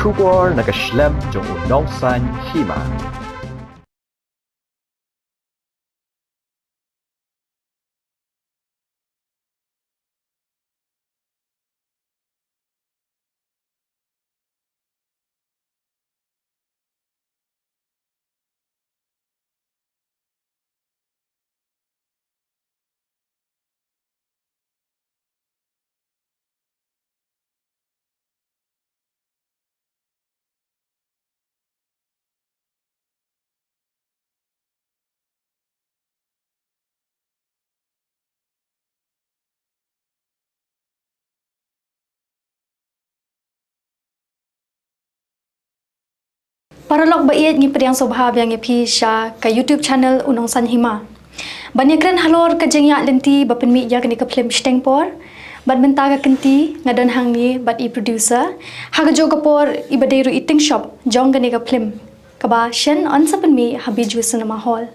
Kubor nakaslem jong unongsan hima. Paralog bait ngi priang sobhab yang ngi sha ka YouTube channel unong san hima. Banyakran halor ka jengya lenti bapen mi ya kani ka film steng por. Bad benta ka kenti ngadon hang ni bad i producer. Haga joga por i baderu eating shop jong kani ka film. Kaba shen on sapen mi habi ju cinema hall.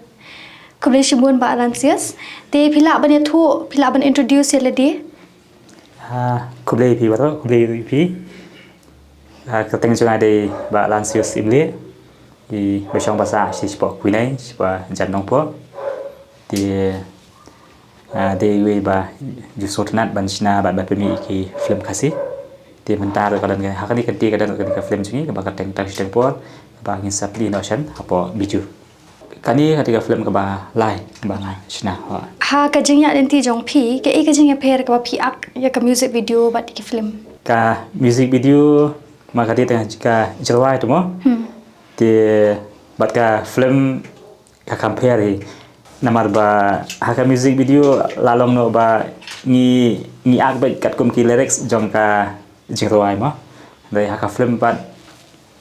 Kuble shimun ba alansias te phila ban thu phila ban introduce ya ledi. Kuble pi bato kuble pi. Keteng juga ada ba lansius imli di besong bahasa si sport kuinai siapa janong po di we ba justru tenat bansina ba pemi ki film kasih di mentar kalau dengan hakani kenti kadang ketika film jungi ba keteng tak steng po ba ngin sapli notion apa biju kani ketika film ke ba lai ba ngai sina Ha ka jengya lenti jong pi ke e ka jengya per ka pi ak ya ka music video ba ki film ka music video maka dia tengah jika jelwai tu mo dia buat ka film ka compare namar ba haka music video lalong no ba ni ak ba kat kum ki lyrics jong ka jelwai mo dai haka film bat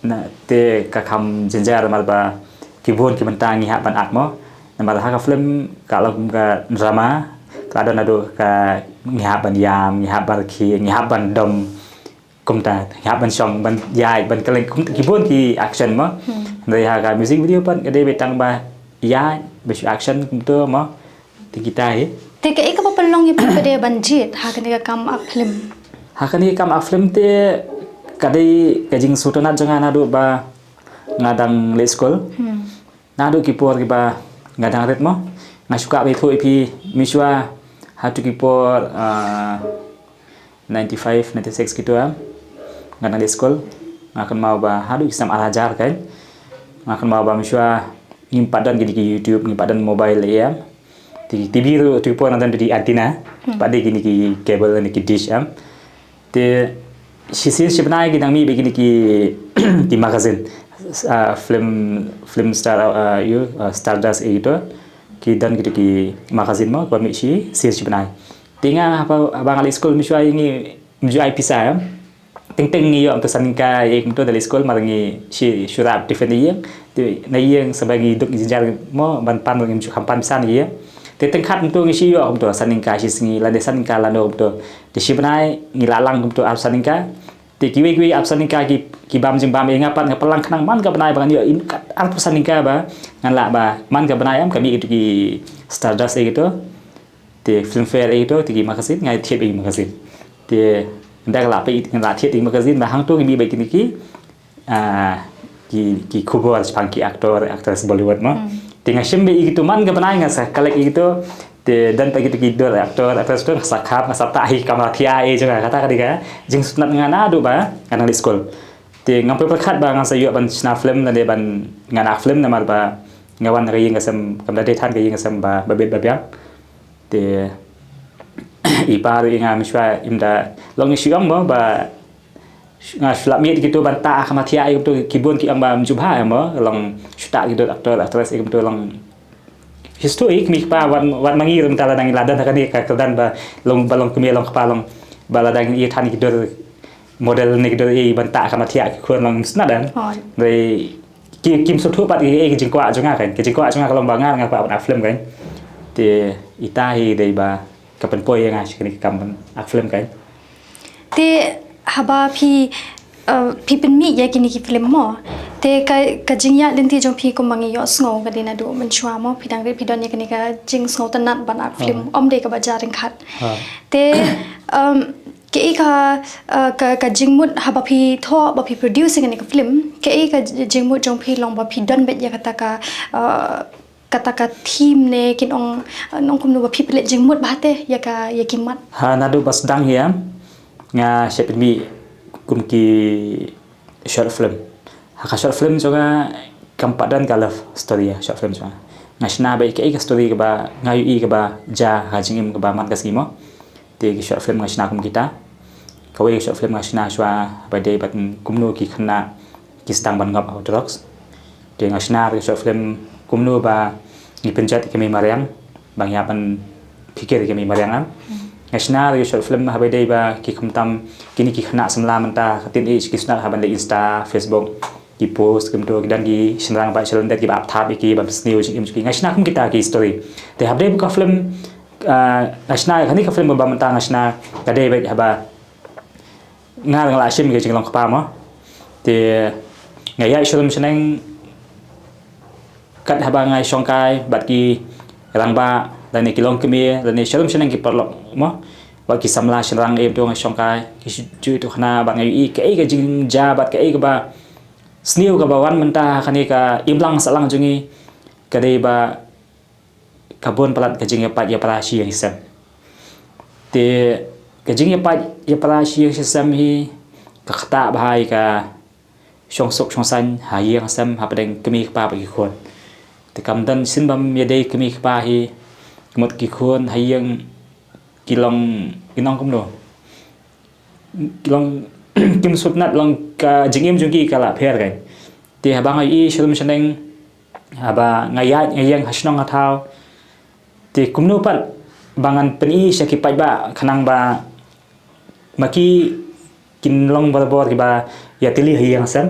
na te ka kam jenjar mar ba kibun ki mentangi hak ban ak mo namar haka film kalau ka drama ka ada nado ka ngihap ban yam ngihap bar ki ngihap ban dom kumta ngihap ban song ban yai ban keleng kibun ki action mo dari haga music video pan kade betang ba ya besu action kumto mo ti kita te ke ka papalong ni pede banjit ha ka ka kam up film ha kani kam up film te kade kajing sutona jangan adu ba ngadang le school nadu kipor ki ba ngadang ret mo ngasuka be thoi pi miswa hatu kipor 95 96 gitu ngadang le school akan mau ba hadu kisam alajar kan akan mau ba miswa ngimpadan gini ki YouTube ngimpadan mobile ya di TV tu pun ada di antenna pada gini ki kabel ni ki dish te sisi sebenarnya kita mi begini ki di magazine film star Stardust itu ki dan gitu ki magazine mo kami si sebenarnya tinggal apa abang ali school miswa ini menjual pisah ting iyo untuk saningka yang itu dari sekolah marangi si syurab different yang na yang sebagai duk jinjar mo ban pan ngim ju kampan san iya te tengkat untuk ngisi yo untuk saningka si singi lade saningka lando untuk di sibnai ngilalang untuk al saningka te kiwi al saningka ki bam jing bam ngapan ngapelang kenang man ka benai bangan yo in al saningka ba ngan la ba man ka benai am kami itu ki Stardust gitu te filmfare itu ti magazine ngai thiep magazine te ndak la pe ndak thiep magazine ba hang tu mi ba kini ki ki kubur sepanki aktris Bollywood mo tinggal sembe itu man ke benai ngasa kalek itu dan pagi itu kidor aktris tu sakap ngasap tahi kamera tia juga kata kadika jing sunat ngana adu ba kana di school te ngampe perkat ba ngasa yu ban sna film na de ban ngana film namar ba ngawan ri ngasam kamda de than ke ngasam ba babet babyak te ipar inga miswa imda long siam mo ba sulap mi gitu bantah kamatia itu kibun ki amba menjubha mo long syuta gitu aktris itu long historik mi pa wan mangi rum tala dang ladan kan ka kedan ba long balong kemi long kepalong baladang i than gitu model ni gitu i bantah kamatia ki kun long snadan dari kim sutu pat i jingkwa jonga kan ke jingkwa jonga kalau bangar ngapa apa film kan te itahi dei ba kapan poy yang asyik kampan film kan te haba pi pen mi ya kini ki film mo te ka jingya lenti jong pi ko mangi yo sngo ka dina do menchwa mo pidang re pidon ya kini ka jing sngo tanat ban film om de ka bajaring khat te Kei ka jingmut ha bapi tho bapi producing ni ka film kei ka jingmut jong phi long bapi don bet ya kata ka theme ne kin ong nong kum no bapi pelet jingmut bahate ya kimat ha nadu bas dang ya nga shepit mi kum ki short film ha ka short film jonga kampadan ka love story ya short film jonga ngashna ba ke story ka ba ngayu I ka ba ja ha jingim ka ba man ka simo te ki short film ngashna kum kita kawai short film ngashna shwa ba dei bat kumnu ki khna ki stang ban ngap outdoors te ngashna ki short film kumnu ba ni penjat kami mariam bang ya ban pikir kami mariam ngashna ki short film ha ba dei ba ki khamtam kini ki khna samla manta khatin I ki sna ha ban le insta facebook ki post kumtu dan ki senrang ba chalon ki ba thap ki ba snew ki ngashna kum kita ki story te ha dei ka film ngashna khani ka film ba manta ngashna ka dei ba ba nga lang la shim ke jing long khpa mo te ngai ya shalom cheneng kat haba ngai shongkai bat ki rang ba dan ni kilong kemi dan ni shalom cheneng ki parlok mo ba ki samla shrang em to ngai shongkai ki chu to khna ba ngai I ke jing ja bat ke ba snew ka ba wan menta khani ka imlang salang jungi ka dei ba kabon palat ka jing ya para shi yang isam te kajing ya para shi sam hi ka khata bahai ka shong sok shong san ha yang sam ha padeng kemi pa ki khon te kam dan sin bam ya dei kemi pa hi mot ki khon ha yang kilong kum no kilong kim sut nat long ka jingim jungi kala pher kai te ha bang I shalom shaneng ha ba ngayang hasnong athau te kumno pat bangan peni syakipai ba khanang ba maki kin long bor ki ba ya tili hiang sam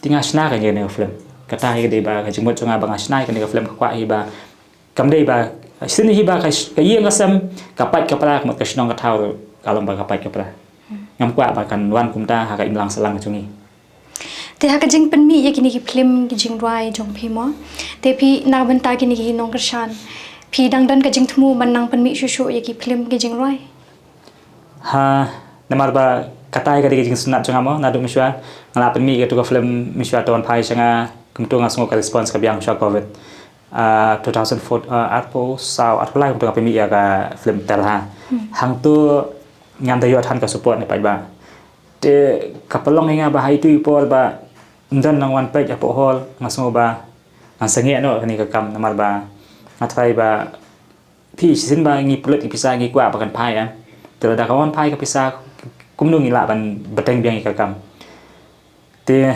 tinga sna ka ne film kata hi de ba ka jimot chunga bang sna ka ne film kwa hi ba kam de ba sin hi ba ka hiang sam ka pat ka pra ka snong ka thau kalom ba ka pat ka pra ngam kwa ba kan wan kum ta ha ka imlang salang chungi te ha ka jing pen mi ya kini ki film ki jing rai jong phi mo te phi na ban ta kini ki nong kershan phi dang dan ka jing thmu ban nang pen mi shu ya ki film ki jing rai ha namar ba katai ka jing sunat chunga mo na du miswa ngala pen mi ke tu ka film miswa ton phai changa kum tu nga sngo ka response ka biang sha covid 2004 atpo sao atpo lai kum tu ka pen mi ya ka film tel ha hang tu ngam da yo than ka support ne pai ba te kapalong nga ba hai tu ipol ba ndan nang wan page apo hol ngasmo ba ang sange no kani ka kam namar ba ngatrai ba pi sin ba ngi pulet ki pisa ngi kwa ba kan phai a te da ka wan phai ka pisa kum nu ngi la ban beteng biang ka kam te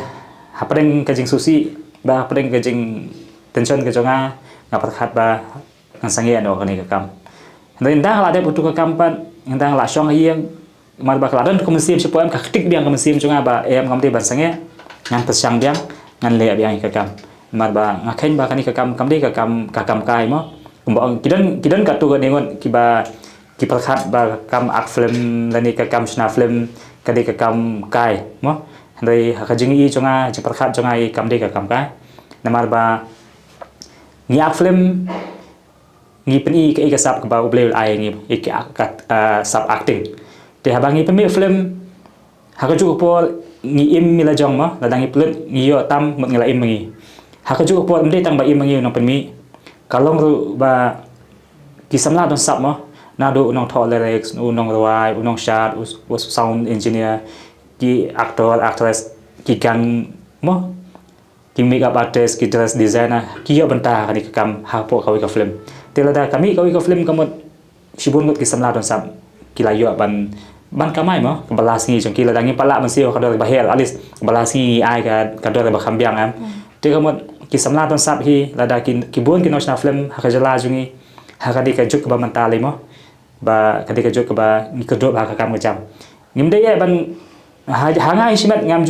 hapreng ka jing susi ba hapreng ka jing tension ka jonga ngapat khat ba ang sange no kani ka kam ndang la de putu ka kam pan ndang la shong hiang mar ba kladan ko musim sipo em ka tik biang ka musim chunga ba em ngam de ban sange ngan pasang biang ngan le biang ka kam mar ba ngakhen ba kani ka kam de ka kam kai mo kumbang kidan ka tu ga nengon ki ba ki prakhat ba kam ak film lani ka kam sna film ka de ka kam kai mo ndai ha jing I chunga ji prakhat chunga I kam de ka kam kai namar ba ngi ak film ngi pen I ka sap ka ba uble ai ngi ka sap acting te habangi pemi film hakaju pol ngi im mila jong ma ladangi pulut ngi yo tam mot ngila im ngi hakaju pol mde tang ba im ngi no pemi kalong ru ba kisamla don sap ma na do nong tho lyrics nong rawai nong shot was sound engineer ki actor actress ki gang mo ki makeup artist ki dress designer ki yo banta kani kam ha po kawi ka film te lada kami kawi ka film kamot sibun mot kisamla don sap kila yo ban kamai mo balas ngi jong kila dangi pala man sio kador bahel alis balas ngi ai ka kador ba khambiang am te kamot ki samla ton sap hi lada ki bon ki national film hakajala jungi hakadi ka juk ba mentali mo ba kadi ka juk ba ni kedo ba ka kam ngam ngim de ya ban hangai simat ngam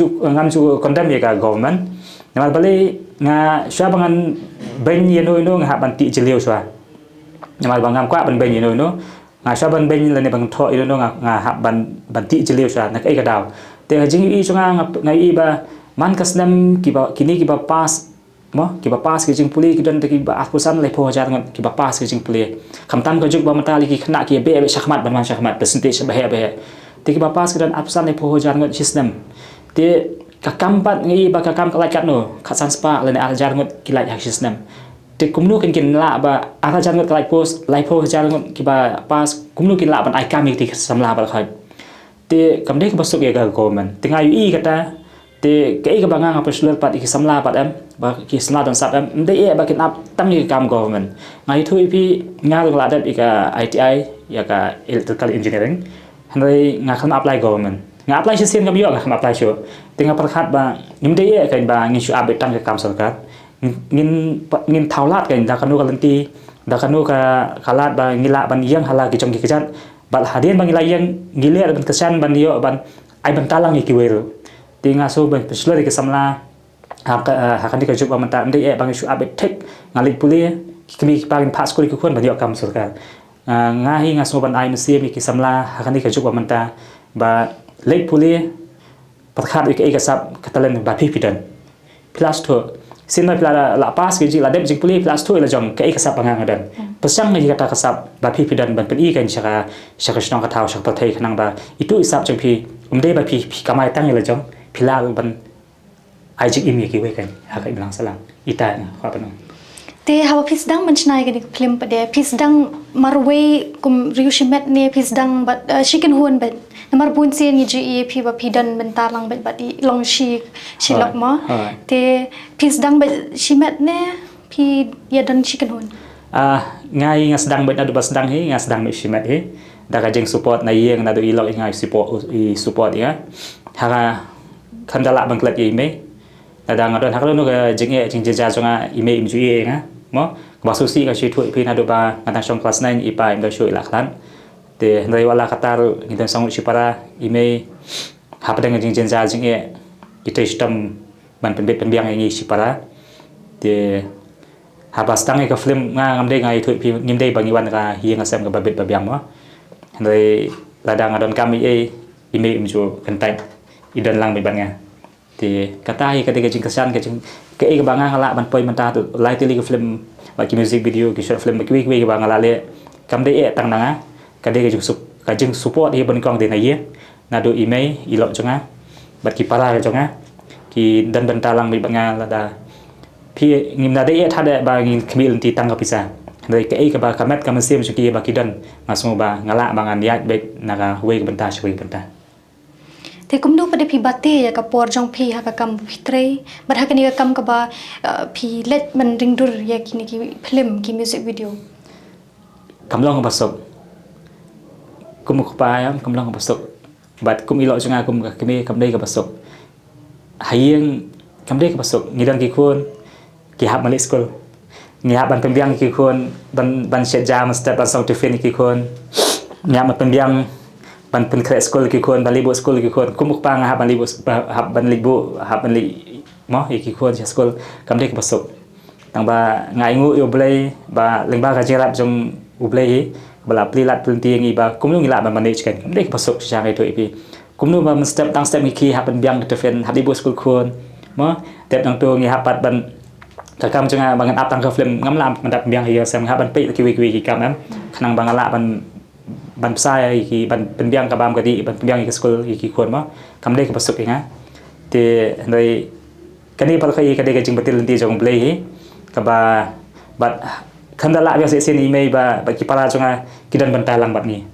ju condemn ya ka government namal bali nga sha bangan ben yeno no nga ban ti jeliu swa namal bangam kwa ban ben yeno no nga sha ban ben la ne bang tho ino nga ha ban ti jeliu sha na kai ka daw te jing I chunga nga I ba man kasnam ki ba kini ki ba pass mo ki ba pass ki jing puli ki don ki ba apusan le pho jar ngot ki ba pass ki jing puli kham tam ka juk ba matali ki khna ki be shakhmat ban man shakhmat percentage ba he ti ki bapas kedan apsan le poho jar ngot system ti kakam pat ngi ba kakam kalai kat no khasan spa le al jar ngot kilai hak system ti kumnu kin la ba ara jar ngot kalai post lai poho jar ngot ki ba pas kumnu kin la ban ai kam ti samla ba khai ti kamde ki basuk ya ga government tinga ui kata ti ke ka bangang apa slur pat ki samla pat em ba ki samla don sap em de e ba kin ap tang ki kam government ngai thui pi ngal la dat ika ITI ya ka electrical engineering handai ngakhan apply government nga apply sisen kam yo ngakhan apply sho tinga perkhat ba ngim de e kan ba ngin shu abe tang ke kam sarkar ngin thaulat kan da kanu kalanti da kanu ka khalat ba ngila ban yang hala ki jong ki kejat bal hadien bang ngila yang ngile ban kesan ban yo ban ai ban talang ki wero tinga so ban peslor ke samla hakan di kajub ba manta de e bang shu abe tek ngalik puli kimi pagin pas ko ki khon ban yo kam sarkar ngahi ngaso ban ai mesti mi ki samla hakan di kajub ba manta ba lek puli perkhat ke sap katalen ba pipidan plus to sin mai pla la pas ke ji la dem jing puli plus to la jong ke sap pangang dan pesang ngi kata kasap ba pipidan ban pen i kan shaka shnong ka thau shak pa thai khanang ba itu isap jong pi umde ba pi kamai tang la jong pila ban ai jing imi ki we kan ha kai bilang salang ita na kha panong te hawa pisdang manchnai gani film pade pisdang marway kum riushimet ne pisdang but chicken huan bet namar bun sen ni ji ep ba pidan mentar lang bet badi long shi lok ma te pisdang bet shimet ne pi ya dan chicken huan ngai ngasdang bet adu basdang hi ngasdang bet shimet hi da ka jeng support na yeng na do ilok ngai support ya ha khandala bangklat ye me da ngadon haklo no ka jeng e jeng jeja jonga ime im ju ye nga mo basusi ka shi thui pi na do ba ngatang song class 9 ipa im do shui la khlan te ndai wala katar ngidan song shi para ime hapadang jeng jeja jeng e ite sistem ban pen bet pen biang ngi shi para te habas tang ka film nga ngamde ngai thui pi ngimde bangi wan ka hieng asam ka babet babiam mo ndai ladang adon kami e ime im ju kentai idan lang be ban nga thì kata hi ketika jing kesan ke jing ke e banga ngala ban poi menta tu lai tili ke film bagi music video ke short film ke ke banga le kam de e tang nanga kade ke jing support hi ban kong de na ye na do email ilok jonga bat ki para ke jonga ki dan ban talang mi banga la da phi ngim na de e thade ba ngin kmil ti tang ka pisa dai ke e ka ba kamet kam sem ki ba ki dan masmo ba ngala bangan ya be na ka we benta shwe benta te kumdu pada pi bate ya ka por jong pi ha ka kam fitre bar ha kani ka kam ka ba pi let man ring dur ya kini ki film ki music video kamlong basok kum ko pa yam kamlong basok bat kum ilo junga kum ka kemi kam dei ka basok hayeng kam dei ka basok ngidang ki khon ki hab mali school ngi hab ban pembiang ki khon ban set jam step ban song tifin ki khon nyam pembiang ban pen kre school ki khon ban libu school ki khon kumuk pa nga ban libu hab ban li mo ki khon cha school kam de ka basok tang ba ngai ngu yo blai ba lengba ka jerap jong u blai hi bala plilat plenti ngi ba kumnu ngi la ban manage kan kam de ka basok cha ngai to ipi kumnu ba step tang step ki hab ban biang to fen hab libu school khon mo tep tang to ngi hapat ban ka kam janga bangan ap tang ka film ngam lam man dap biang hi sam ha ban pe ki ki kam am khanang bangala ban sai ki ban penbiang ka bam ka di ban penbiang ki school ki khon ma kam de ka basuk nga te ndai kani par khai ka de ka jing batil ti jong play hi ka ba bat khandala ya se ni mai ba ki para jonga kidan ban talang bat ni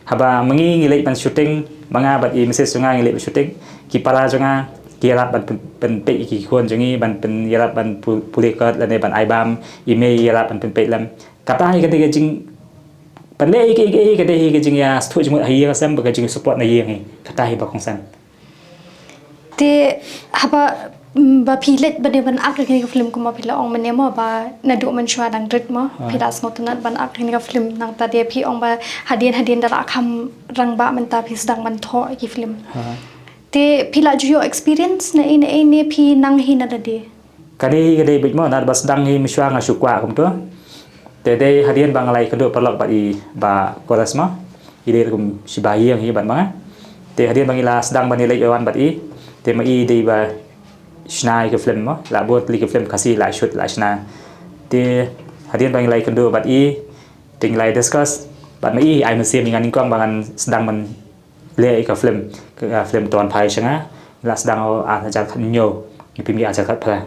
haba mangi ngilai ban shooting manga bat i message jonga ngilai shooting ki para jonga ki rap ban pen pe ki khon jongi ban pen yarap ban puli ka la ne ban ai bam email yarap ban pen pe lam kata hi ka de ka jing pandai ke dei ke jing ya stu jung hi ya sam ba jing support na yeng kata hi ba kongsan te haba ba pilet ba de ban ak ke film ko ma pila ong mane mo ba na du man shwa dang rit mo pila snot na ban ak ke film nang ta de pi ong ba hadien da kham rang ba man ta pis dang man tho ki film te pila ju yo experience na ne pi nang hi na de kadi ke dei bit mo na bas dang hi miswa nga sukwa kum to Tede hadian bangalai kedua perlok bagi ba korasma ide kum sibahi yang hi ban manga te hadian bangila sedang banilai yawan bati te mai dei ba snai ke film mo la bot li ke film kasi la shoot la sna te hadian bangilai kedua bati tinglai discuss bat mai ai mesti dengan ingkong bangan sedang le ka film ton pai changa la sedang ajar nyo ni pimi ajar kat pala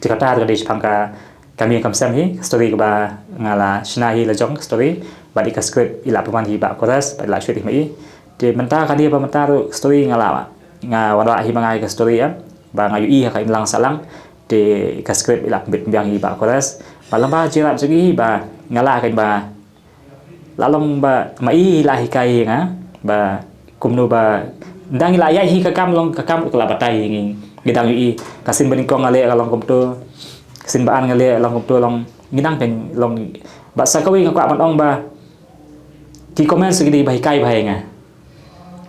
Jakarta ka di pangka kami kam sam hi story ka ba ngala shna hi la jong story ba di ka script ila paman hi ba chorus ba la shoot hi mai de menta ka dia ba menta story ngala nga wala hi mangai ka story ya ba ngayu i ka ilang salang de ka script ila bit biang hi ba chorus ba lamba jirap segi ba ngala ka ba lalong ba mai la hi kai nga ba kumno ba dang la ya hi ka kam la batai ngi gidang yu i kasin baning kong ngale long kom tu kasin baan ngale long kom tu long ngidang pen long ba sakawi ngakwa man ong ba ki comment segi di ba hi kai ba nga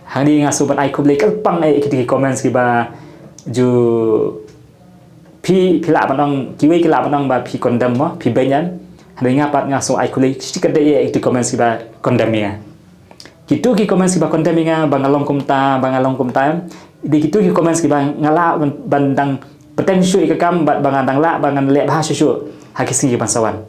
hang di nga subat ai kubli kal pang ai ki comment segi ba ju pi la man ong ki we ki la man ong ba pi condemn mo pi benyan hang nga pat nga so ai kubli sikit de ki comment segi ba condemn ya kitu ki comment segi ba condemn nga bangalong kumta di kitu ki comment segi ba ngala bandang potential ikam bat bangadang la bangan le bahasa syu hakisi ki pansawan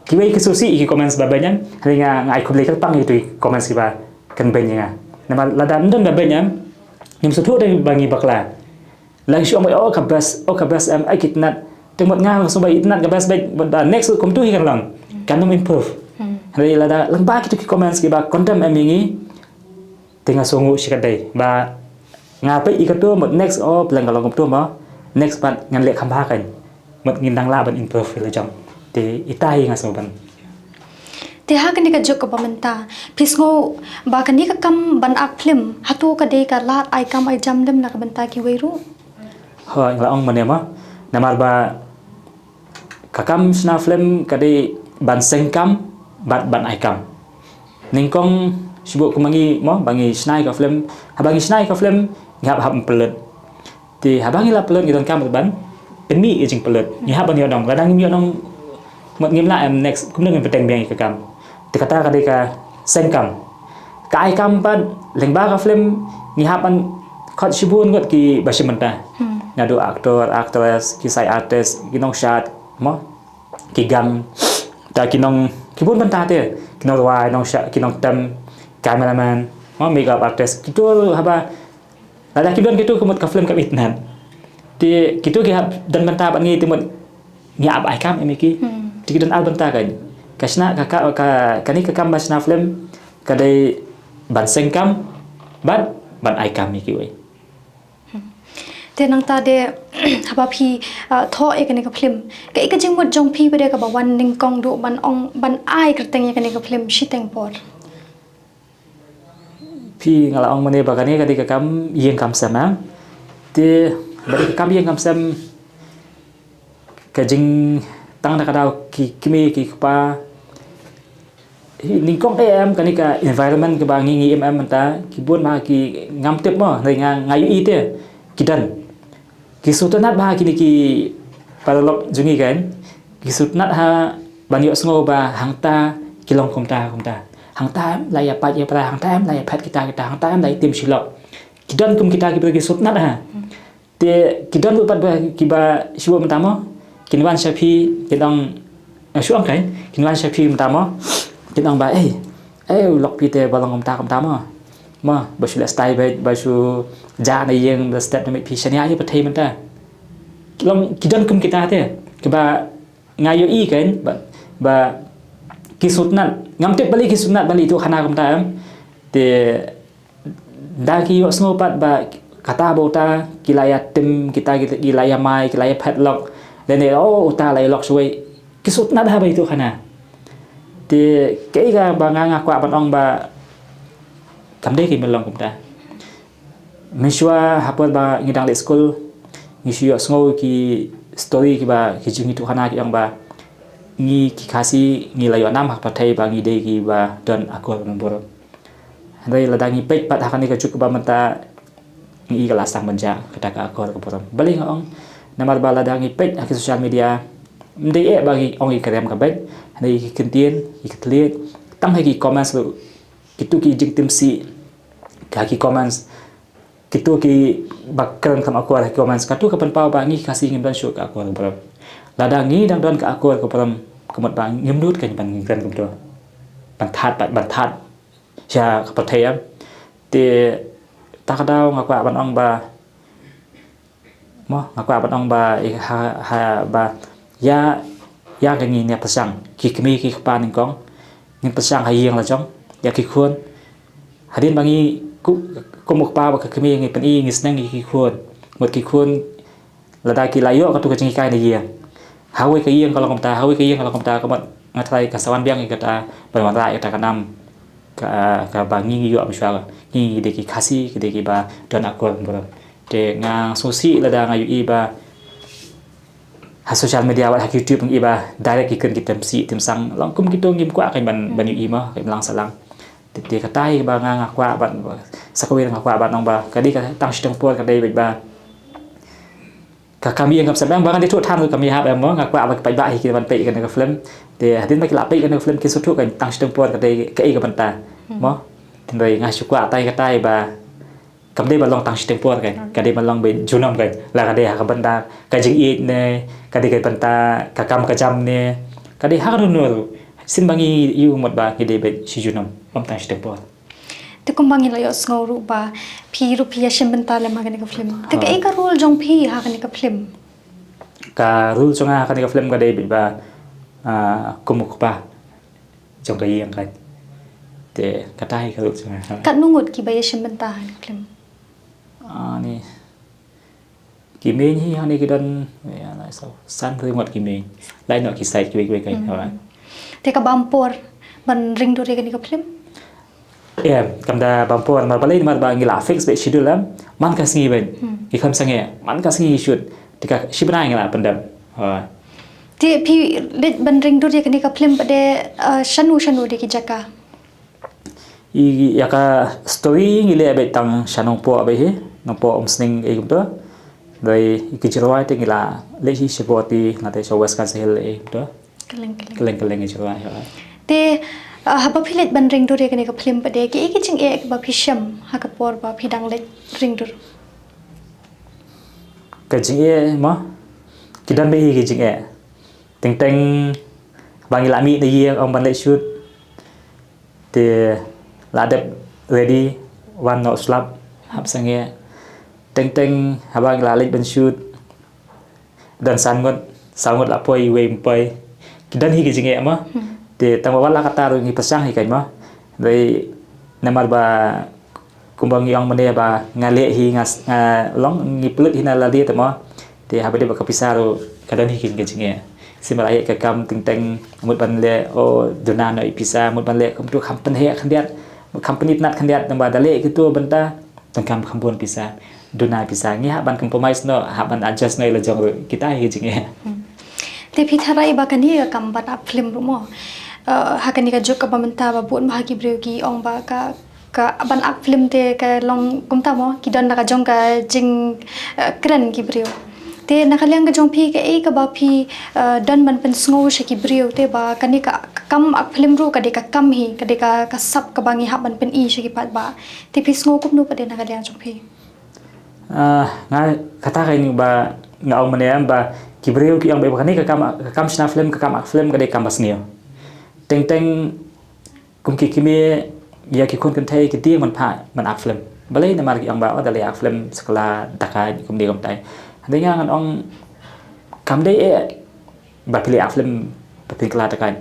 kiwe ki susi ki comment ba banyan hang nga ai kubli kal pang itu comment segi ba kan benya nama lada ndon ba benya nim sutu de bangi bakla lang syu amai o kabas am ai kitnat tengmot nga so ba itnat kabas baik next kom tu hi kan lang kan nom improve hari lada lang ba kitu ki comments ki ba condemn amingi tengah songu sikadai ba ngapai ikatu mot next lang kalong kom tu ma next pat ngan le khamba kan mot ngindang la ban improve le jam te itai nga so ban te ha kan ka jok ba menta pisngo ba kan ka kam ban ak film hatu ka de ka lat ai kam ai jam dem na ka benta ki weiru ho la ong mane ma namar ba kakam sna film kade ban sengkam ban ai kam ningkong sibuk kumangi mo bangi snai ka film habangi snai ka film ngap hab pelet ti habangi la pelet ngiton kam ban penmi jing pelet ni hab bangi odong ladang mi odong mot ngim la am next kum nang peteng biang ka kam ti kata ka de ka sengkam ka ai kam ban lengba ka film ni haban khot sibun ngot ki basimenta ngadu aktor aktores kisai artis kinong shot mo kigam ta kinong kibun banta te kinong wai nong shot kinong tam cameraman mo makeup artist kitu haba ada kidon kitu kumut ka film ka itnan ti kitu ki dan banta ban ngi timut ngiap ai kam emiki ti kidon al banta kan kasna ka kani ka kam basna film kadai ban sengkam ban ai kam miki we te nang ta de haba phi tho e kan ka film ka ik jing mot jong phi bede ka ba wan ning kong du ban ong ban ai kerteng kan ka film shiteng por phi ngala ong mane bagane ka di ka kam yeng kam sama te bari ka kam yeng kam sam ka jing tang na ka daw ki kimi ki pa ning kong em kan ka environment ka ba ngi ta ki bun ma ki ngam tep mo ngai ngayu i te kidan kisutnat ba kini ki paralok jungi kan kisutnat ha banyo sngo ba hangta kilong komta hangta la ya pat ya pra hangta la ya phat kita hangta la tim silok kidan kum kita ki bagi sutnat ha te kidan lu pat ba ki ba shuwa mtamo kinwan shapi kidong shuang kan kinwan shapi mtamo kidong ba lok pi te balong komta mo ma basu la style basu ja na yeng the step na pi shania ye pathai manta long kidan kum kita te ke ba ngayo i kan ba kisutnat ngam te bali kisutnat bali tu khana kum ta te da ki yo sngo pat ba kata bota kilaya tim kita kilaya mai kilaya padlock dan ta lai lock suai kisutnat ha ba itu khana te ke ga ba nga kwa ban ong ba kam de ki melong kum ta Mishwa hapot ba ngidang le school ngisyo sngo ki story ki ba ki jingi tu khana ki ang ba ngi ki khasi ngi layo nam hak pathai ba ngi de ki ba don akol nombor handai ladangi pek pat hakani ka chuk ba mata ngi kelas sang menja kata ka akol ka porom bali ngong namar ba ladangi pek hak social media mdei bagi ong i krem ka bek handai ki kentien ki klet tang ki comments lu kitu ki jing tim si ka ki comments kitu ki bakran kam aku arah comments katu kapan pau bangi kasih ngim dan syuk aku bro ladangi dang don ka aku ko pram kemat bang ngim dut kan ban ngran kum do ban that sha ka pathai Te tak daw ngaku ban ong ba mo ngaku ban ong ba ha ba ya cái gì nè pasang ki kemi ki pa ning kong ning pasang hayeng la chong ya ki khun hadin bangi ku muk pa ba kemi ngi pen i ngi snang ki khun một ki khun la da ki layo ka tu ka chingi kai ni yeng hawe ka yeng kalau komta hawe ka yeng kalau komta ka mat ngatai ka sawan biang ka ta ba ma ra ka nam ka bangi ngi yo amshwa ngi de ki khasi ki de ki ba don akor bro de nga sosi la da nga yu i ba ha social media wat ha YouTube ngi ba direct ki ken ki tem si tim sang long kum ki to ngim kwa kai ban yu i ma kai lang salang te ka tai ba nga kwa ban sakwe nga kwa ban ong ba ka di ka tang shtong por ka dei ba kami yang sabang barang dia tu than kami ha ba mo nga kwa ba pai ba hi ki ban pe kan ka film te hadin ba ki la pe kan film ki su tu kan tang shtong por ka dei ka i ka ban ta mo tin doi nga shu kwa tai ka tai ba kam dei ba long tang shtong por kan ka dei ba long be junam kan la ka dei ha ka ban ta ka jing i ne ka dei ka ban ta ka kam ka jam ne ka dei ha nu sin bangi yu mot ba ki dei be shi junam om tang shtong por te kumbangi layo sngo ru ba phi ru phi ya shim benta le magani ka film te ka eka role jong phi ha kan ka film ka rule chonga ka ni ka film ka dei ba kumuk pa jong ka yang ka te ka tai ka rule chonga kat nungut ki ba ya shim benta ha film ni ki me ni ha ni ki dan ya lai so san thoi ngot ki me lai no ki sai ki we kai ha te ka bampor ban ring do re ka ni ka film kam da bampor mar balai mar ba ngila fix be schedule lam man ka singi ben ki kham sange man ka singi shoot tika shibna ngila pandam ha te phi le ban ring do re ka ni ka film ba de shanu de ki jaka I ya ka story ngile be tang shanong po be he no po omsning e to dai ki jirwai te ngila le hi shiboti na te so west kan sel e to keleng e jirwai ha te haba philet ban ring do re ka ni ka film ba de ki ching e ba phi sham ha ka por ba phi dang le ring do ka jing e mo ki dan be hi ki jing e teng bangi la mi de ye om ban le shoot te la dep ready one no slap hab sange teng habang la le ban shoot dan sangot la poi we poi ki dan hi ki jing e mo te tang wala kata ru ngi pasang hi kai ma dai namar ba kumbang yang mane ba ngale hi ngas long ngi plut hi na la dia ma te ha ba de ba kapisaru kadan hi kin ge jinge simala ye ka kam teng mut ban le o dona no ipisa mut ban le kum tu company he khandiat company nat khandiat nang ba dale ki tu banta tang kam khambon pisa dona pisa ngi ha ban compromise no ha ban adjust no la jong kita hi jinge te phi tharai ba kan hi kam ban up film ru mo ha kan ni ka jok ka bamenta ba bun ba ki breu ki ong ba ka ban up film te ka long kum ta mo ki don na ka jong ka jing kran ki breu te nakaliang ka jong phi ka e ka ba phi don ban pen sngo she ki breu te ba kan ni ka kam up film ru ka de ka kam hi ka de ka sap ka bangi ha ban pen i she ki pat ba te phi sngo kup nu pa de nakaliang jong phi nga kata kai ni ba nga ong mane ba ki breu ki ang ba kan ni ka kam sna film ka kam film ka de kam basnio teng kum ki kimi ya ki kon kan thai ki ti man pha man ak film balai na mar ki ang ba o dale ak film skala takai kum de kum tai hanya ngan ong kam dei e ba pili ak film pa pin kala takai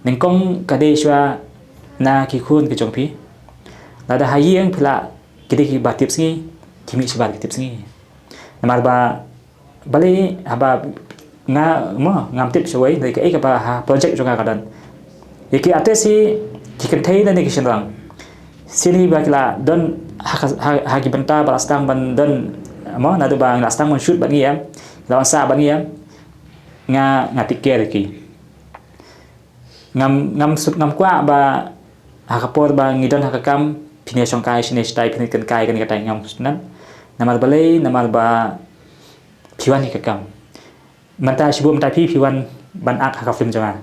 ning kong ka de shwa na ki khun ki jong pi la da hayeng phila ki de ki ba tips ngi kimi shba ki tips ngi na mar ba balai haba nga mo ngam tip shwai dei ka e ka ba ha project jonga kadan iki ate si kikan thai na ni kishan rang sini ba kila don ha ki banta ba stang ban don mo na do bang stang mon shoot bangi ya lawan sa bangi ya nga tiker ki ngam kwa ba ha ka por ba ngi don ha ka kam pine song kai sine stai pine kan kai kan ka tai ngam nan namal balai namal ba phiwan ka kam manta shibum ta phiwan ban ak ha ka film janga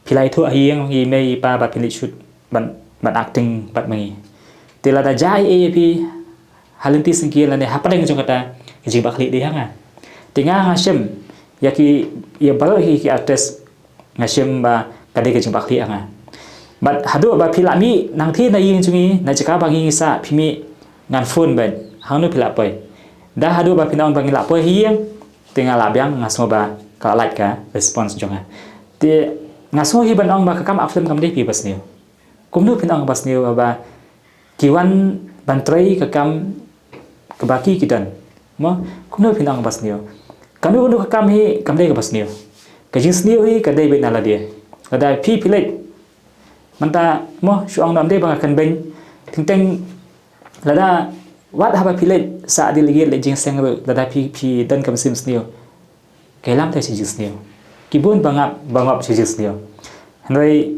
pilai thu hieng hi mei pa ba pili shoot ban acting bat mangi tela da jai ap halinti singki la ne hapang jong kata ji bakli di hanga tinga hashim yaki ya balo hi ki artist ngashim ba kade ke jing bakli anga บัดหาดูบัดพิลามีนางที่ในยิงจุงี้ในจักรบางยิงสะพิมีงานฟุนบัดหางนู้พิลาไปdah hadu ba pinang bang la po hiang tinga la biang ngaso ba ka like ka response jonga ti ngaso hi ban ong ba kam aflem kam de pi basniu kumnu pinang basniu ba kiwan ban trai ka kam ka baki kidan mo kumnu pinang basniu kanu nu ka kam hi kam de ka basniu ka jing sniu hi ka de be na la dia ada pi pilek manta mo shu ong nam de ba kan ben ting teng la da wat haba pilek sa di lagi le jing seng lada pi dan kam sim snio kelam ta jing snio kibun bangap jing snio hanoi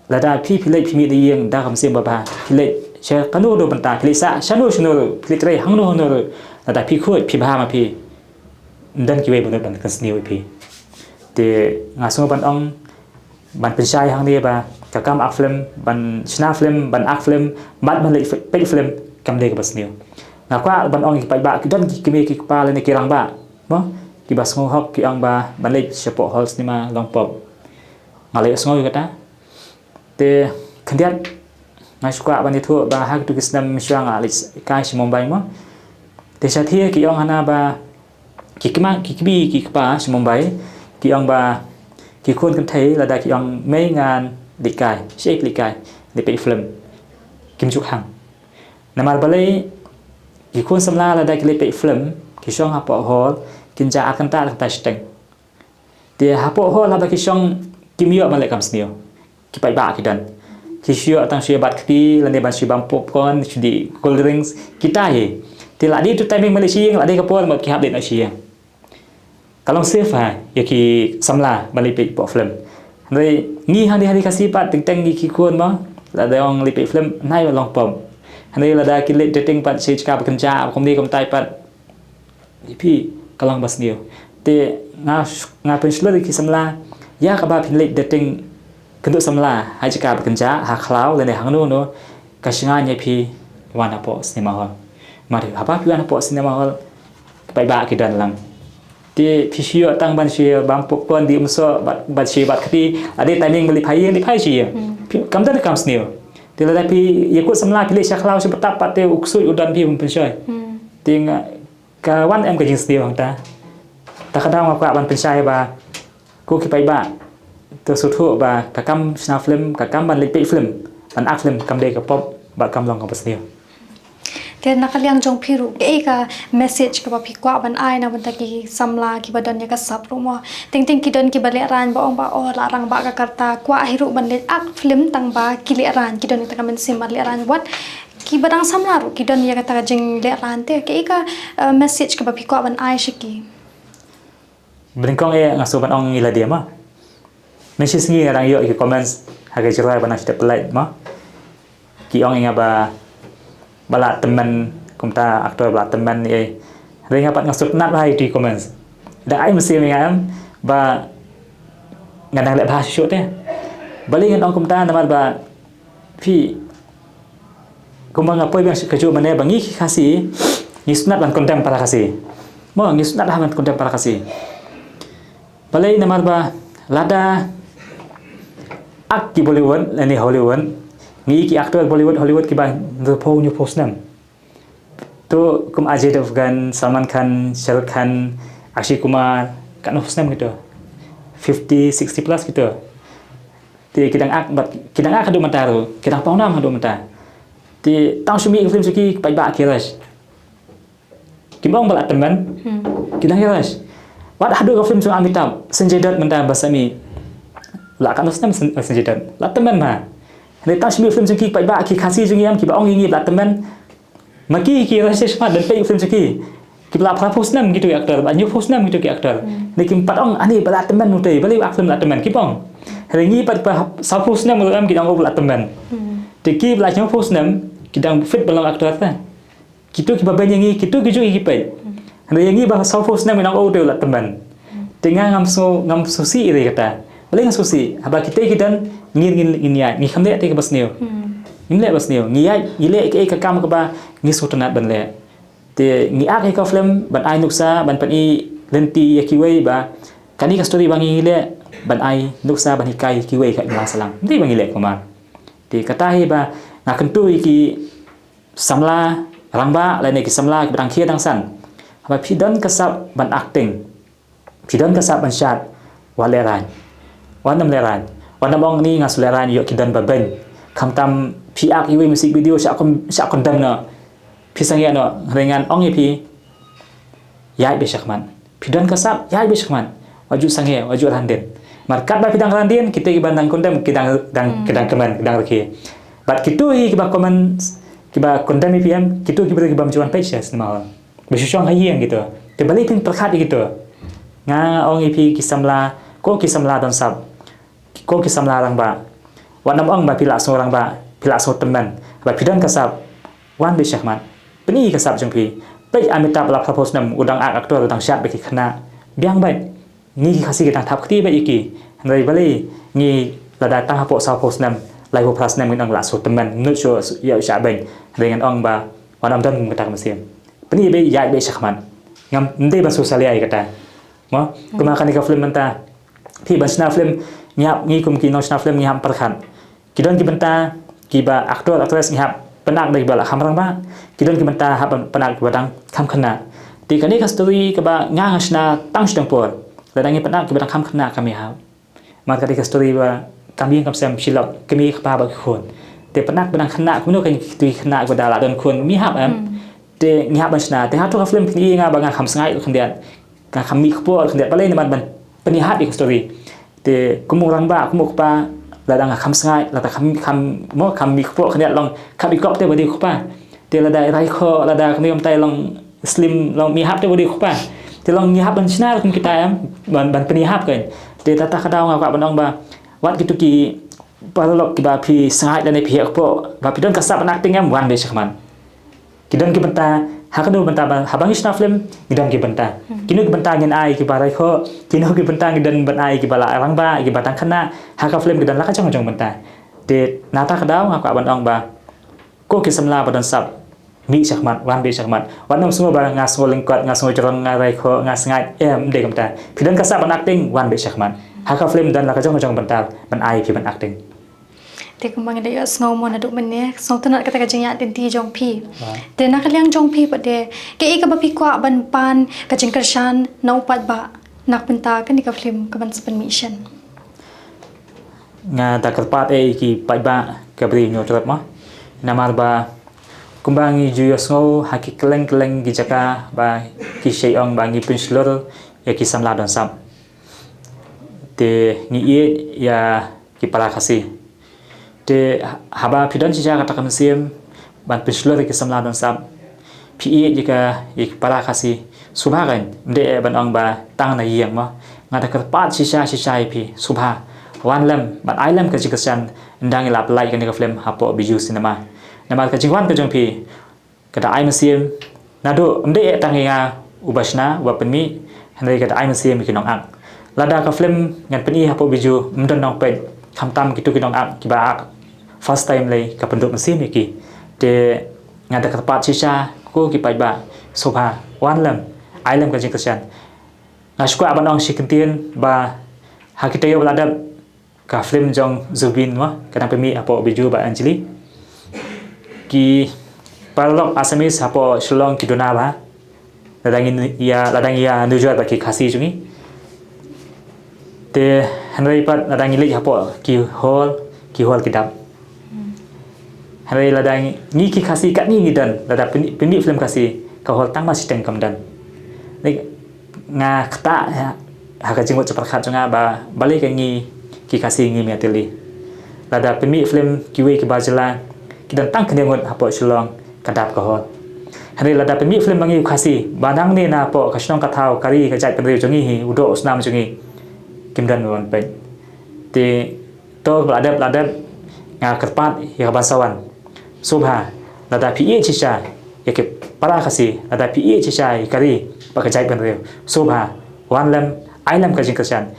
lada pi pilek pi mi de yeng da kam sim ba pilek che kanu do banta pilek sa shanu shanu pilek tre hangno hangno lada pi khoi pi ba ma pi dan ki we bon dan kan snio pi te ngaso ban ong ban pensyai hang dia ba kakam aflem ban chna flem ban akflem ban le pe flem kam de ka basniu na kwa ban ong ki pai ba ki don ki me ki pa le ne kirang ba mo ki bas ngo hok ki ong ba ban le chapo hols ni ma long pop ngale sngo yu kata te khandiat ngai skwa ban ni thu ba ha tu kisnam mishwang ali kai si mumbai mo te sa thie ki ong hana ba ki kima ki bi ki pa si mumbai ki ong ba ki khon kan thei la da ki ong me ngan likai shape likai le pe film kim chuk hang namar balai ki khun samla la da kile pe film ki shong ha po hol kin ja akan ta ta steng ti ha po hol la ba ki shong kim yo ma le kam snio ki pai ba ki dan ki shio tang shio bat ki la ne ban shi bam popcorn di cold drinks ki ta he ti la di tu timing malaysia la di ka por ma ki hab de na shi kalong safe ha ya ki samla bali pe po film rồi nghi hang di hari kasi pat ting teng ki khun ma la da ong li pe film nai long pom hanai la da ki le dating pat se ka kan ja kom ni kom tai pat pi kalang basnio te nga pen slur ki samla ya ka ba pin le dating kan tu samla ha ka kan ja ha khlau le ne hang no ka singa nya pi wana po cinema hall ma de ha ba pi wana po cinema hall pai ba ki dan lang ti pi shio tang ban shio bam popcorn di umso bat shi bat khati ade timing beli phai shi kam ta kam snio tetapi ya ku semla pilih syaklau seperti pate uksui udan pi pensyai ting kawan em ka jing stiu ta ta kadang aku ban pensyai ba ku ki pai ba to suthu ba ka kam sna film ka kam ban lek pe film ban ak film kam de ka pop ba kam long ka pastiu te nakaliang jong phiru ke ka message ka ba phi kwa ban ai na ban ta ki samla ki badan ya ka sap ro mo ting ting ki don ki bale ran ba ong ba o la rang ba ka karta kwa hiru ban le ak film tang ba ki le ran ki don ta ka men sim le ran wat ki badang samla ro ki don ya ka ta jing le ran te ke ka message ka ba phi kwa ban ai shiki brinkong ngaso ban ong ila dia ma message ngi rang yo ki comments ha ke jerai ban ashte pelai ma ki ong inga ba bala teman kumta aktor bala teman ni ringa pat ngasut nat hai di comments da ai mesti ngam ba ngadang le bahasa shoot te bali ngan ong kumta namar ba pi kumang apoi bang keju mane bangi khasi ni sunat ban kontem para khasi mo ni sunat ban kontem para khasi bali namar ba lada ak ki Bollywood ni Hollywood ngi ki aktor Hollywood ki ba the po new post nam to kum Ajay Devgan Salman Khan Shah Rukh Khan Akshay Kumar kan post nam gitu 50 60 plus gitu ti kidang ak hadu mata ro kidang pau nam hadu mata ti tang sumi film suki pai ba kiras kimbang bala teman kidang kiras wat hadu ka film su Amitabh Sanjay Dutt menta basami la kan post nam Sanjay Dutt la teman ma Hãy subscribe cho kênh Ghiền Mì Gõ để không bỏ lỡ những video hấp dẫn Maki kira sesmat dan pay film seki. Kibla pra posnam gitu aktor, banyak posnam gitu aktor. Nekim patong ani bala teman nutai, bali ak film la teman kipong. Haringi pat sa posnam ulam kidang bala teman. Teki bala jang posnam kidang fit balang aktor ta. Kitu ki babanyangi, kitu kiju ikipai. Haringi bah sa posnam kidang utai la teman. Tengah ngamso si ire kata. Bali ngamso si, haba kita kidan ngin ya, ngi khamde te basneo. Ngile basneo, ngiyai ile ke kam ka ba ngi sotanat ban le. Te ngi ak ka film ban ai nuksa ban pan i lenti ya kiwei ba kani ka story bangi ile ban ai nuksa ban hikai kiwei ka lang salang. Ndi bangi le ko ma. Ti kata hi ba ngakan tu iki samla rangba lain iki samla ki berang khia dang san. Ba pidon kasap ban acting. Pidon kasap ban syat waleran. Wanam leran. Wanam ong ni ngasuleran yo kidan baben. Kam tam piak iwi musik video syak kon dam no. Pisang ya no dengan ong pi yai besakman. Pidon kasap yai besakman. Waju sange waju randen. Markat ba pidang randen kita ibandang kondam kidang keman kidang reki. Bat kitu hi kiba komen kiba kondam PM kitu kiba mencuan page semalam. Besyong hayang gitu. Kembali pin perkat gitu. Nga ong pi kisamla ko kisamla don sab. Ko kisamla rang ba. Wanam ong ba pila seorang ba pila so teman. Ba pidon kasap wan besakman. Peni kasap jengpi. Baik amitab la propose nam udang aktor udang syat beki kena. Biang baik. Ni kasih kita tap keti baik iki. Dari balik ni lada tang hapo sa post nam lai ho plus nam ngang la so teman nut so ya sya baik. Dengan ong ba wanam don kata mesim. Peni baik ya baik sakman. Ngam ndai ba sosial ai kata. Mo kemakan ka film menta. Pi basna film nyap ni kum ki no sna film nyap perkhan. Kidon ki benta ki ba aktor aktris nyap penak dari bala hamrang ba. Kidon ki benta ha penak badang kam khana. Ti kani ka story ka ba ngang asna tang sedang por. Ladangi penak ki badang kam khana kami ha. Maka ka story ba kami kam sam silap kami ka ba khon. Te penak badang khana kuno kan tu khana ba dala don khon mi hap am. Te nyap asna te ha to film ni nga ba nga kham sangai khandian. Ka kami khpo khandian balai man ban penihat di story. Te kumurang ba kumuk pa ladang kham sangai lada kham mo kham mi khpo khandian long kham ikop te bodi khpa. Te lada rai kho lada kami tai long slim long mi hap te bodi khpa. Te long mi hap ban snar kum kita am ban penihap kan. Te tata kadau ngak ban ong ba wat gitu ki parolok ki ba phi sangai dan phi khpo ba pidon kasap acting am wan be sakman. Kidon ki benta hakado benta ba habang isna film kidon ki benta. Kinu ki benta ngin ai ki ba rai kho kinu ki benta ngidon ban ai ki bala arang ba ki batang khana haka film kidon la ka jong benta. Te nata kadau ngak ban ong ba ko ki samla badan sap mi sakmat wan be sakmat wanam semua barang ngas lengkot ngas jorong ngarai kho ngas ngai em de kamta pidon kasap ban acting wan be sakmat haka film dan la ka jong benta ban ai ki ban acting. Te kembang ada snow mo na duk menye snow tanat kata kajeng ya tinti jong pi. Te nak liang jong pi pade ke ik ba pi kwa ban pan kajeng kershan na upat ba nak penta kan di ka film ka ban sepen mission. Nga takarpat ki pai ba ka bri nyo trap ma. Namar ba kumbang juyo snow haki keleng gi jaka ba ki shayong ba ngi pinslor ya ki samla don sam. Te ngi ye ya ki para kasi. Te haba pidon sija kata kam sim ban pinslor ki samla don sam. Pi jika ik para kasi subhagan de ban ong ba tang na yeng ma ngada karpat sisa pi subha wan lam ban ailam ka jikasan ndang lap lai kan ka film hapo biju cinema. Nama ka jingwan ka jong pi kata ai mesim nado mde tang nga ubasna wa penmi handai kata ai mesim ki nong ang. Lada ka film ngan peni hapo biju mdon nong pe khamtam kitu ki nong ang ki ba first time lay ka penduk mesim ki te ngada karpat sisa ko ki pai ba sobha wan lam ailam ka jikasan. Ngasku aban ong sikentien ba hakitayo lada ka film jong zubin wa kana pemi hapo biju ba anjali ki parlok asamis hapo shlong ki donaba ladang ya nujuat ba ki khasi jungi te hanrai pat ladang ile hapo ki hol ki dam hanrai ladang ni ki khasi kat ni ngidan lada pemi film khasi ka hol tang ma sistem kamdan ni nga kata haka jingwat seperkat junga ba balik ngi ki khasi ngi miatili lada pemi film kiwe ki bajela kidan tang kenyangot hapo shlong kadap kahon. Hari lada pemi film bangi khasi banang ni na po kasnong kathau kari kajat pendri jongi hi udo usnam jongi kimdan won pe. Ti to ladap nga kerpat ya bansawan. Subha lada pi chicha ya ke para khasi lada pi chicha kari pa kajat pendri. Subha wan lam ailam kajing kesan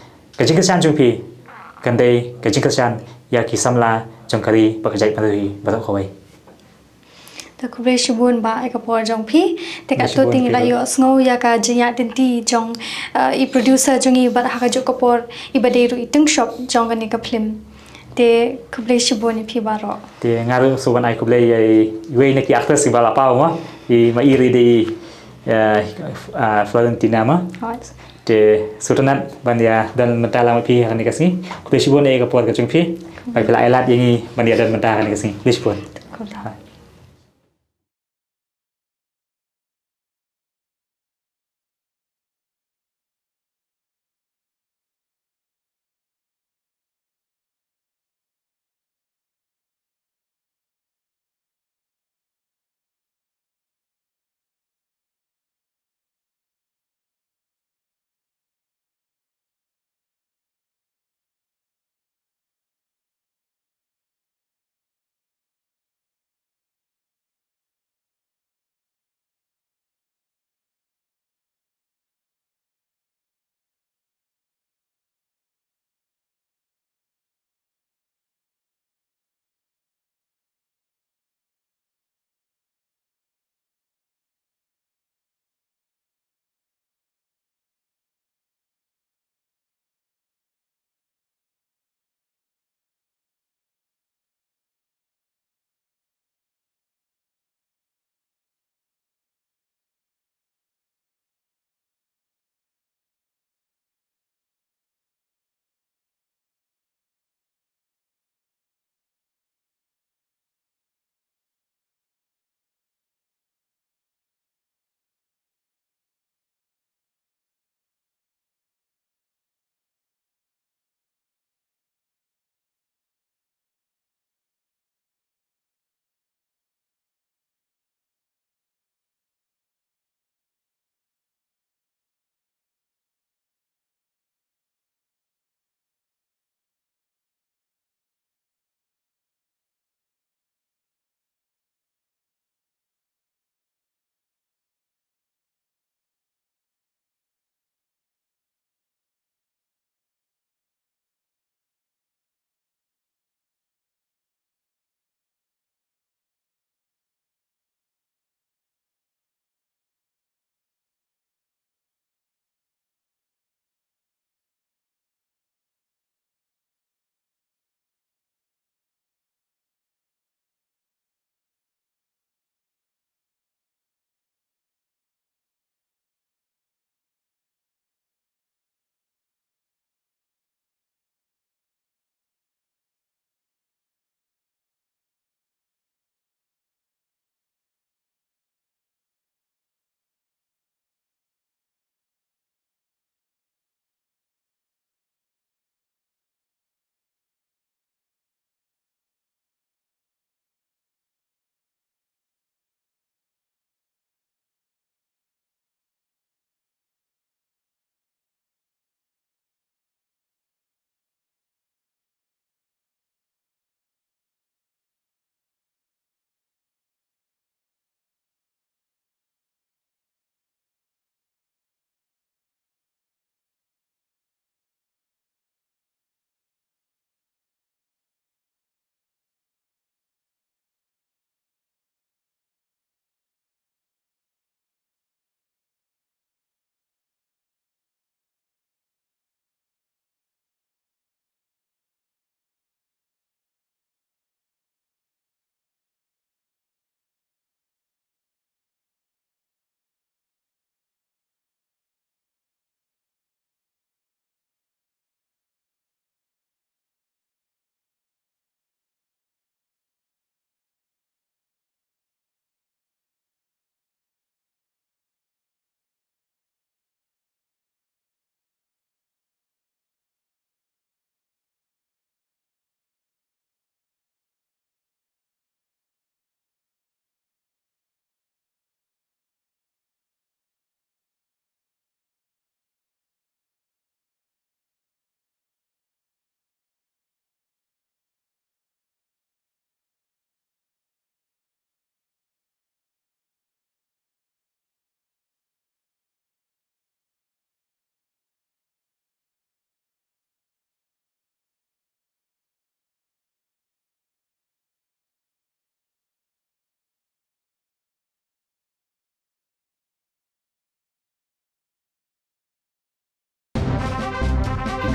jongpi kandai kajing kesan ya ki samla jong kari pa kajat pendri batok khoi. Ta kubre shibun ba ek por jong pi te ka to ting la yo snow ya ka jinya tinti jong i producer jong i ba ha ka jo ko por i ba de ru itung shop jong ani ka film te kuble shibo ni pi baro. Te ngaru soban ai kuble ai we ne ki aktor si bala pau ma I ma iri di Florentina ma Right. te sutanat bandia dan mentala ma pi kan kasi kuble shibo ne ka por ka chung pi pai pela elat yangi bandia dan mentala kan kasi kuble shibo Kuble.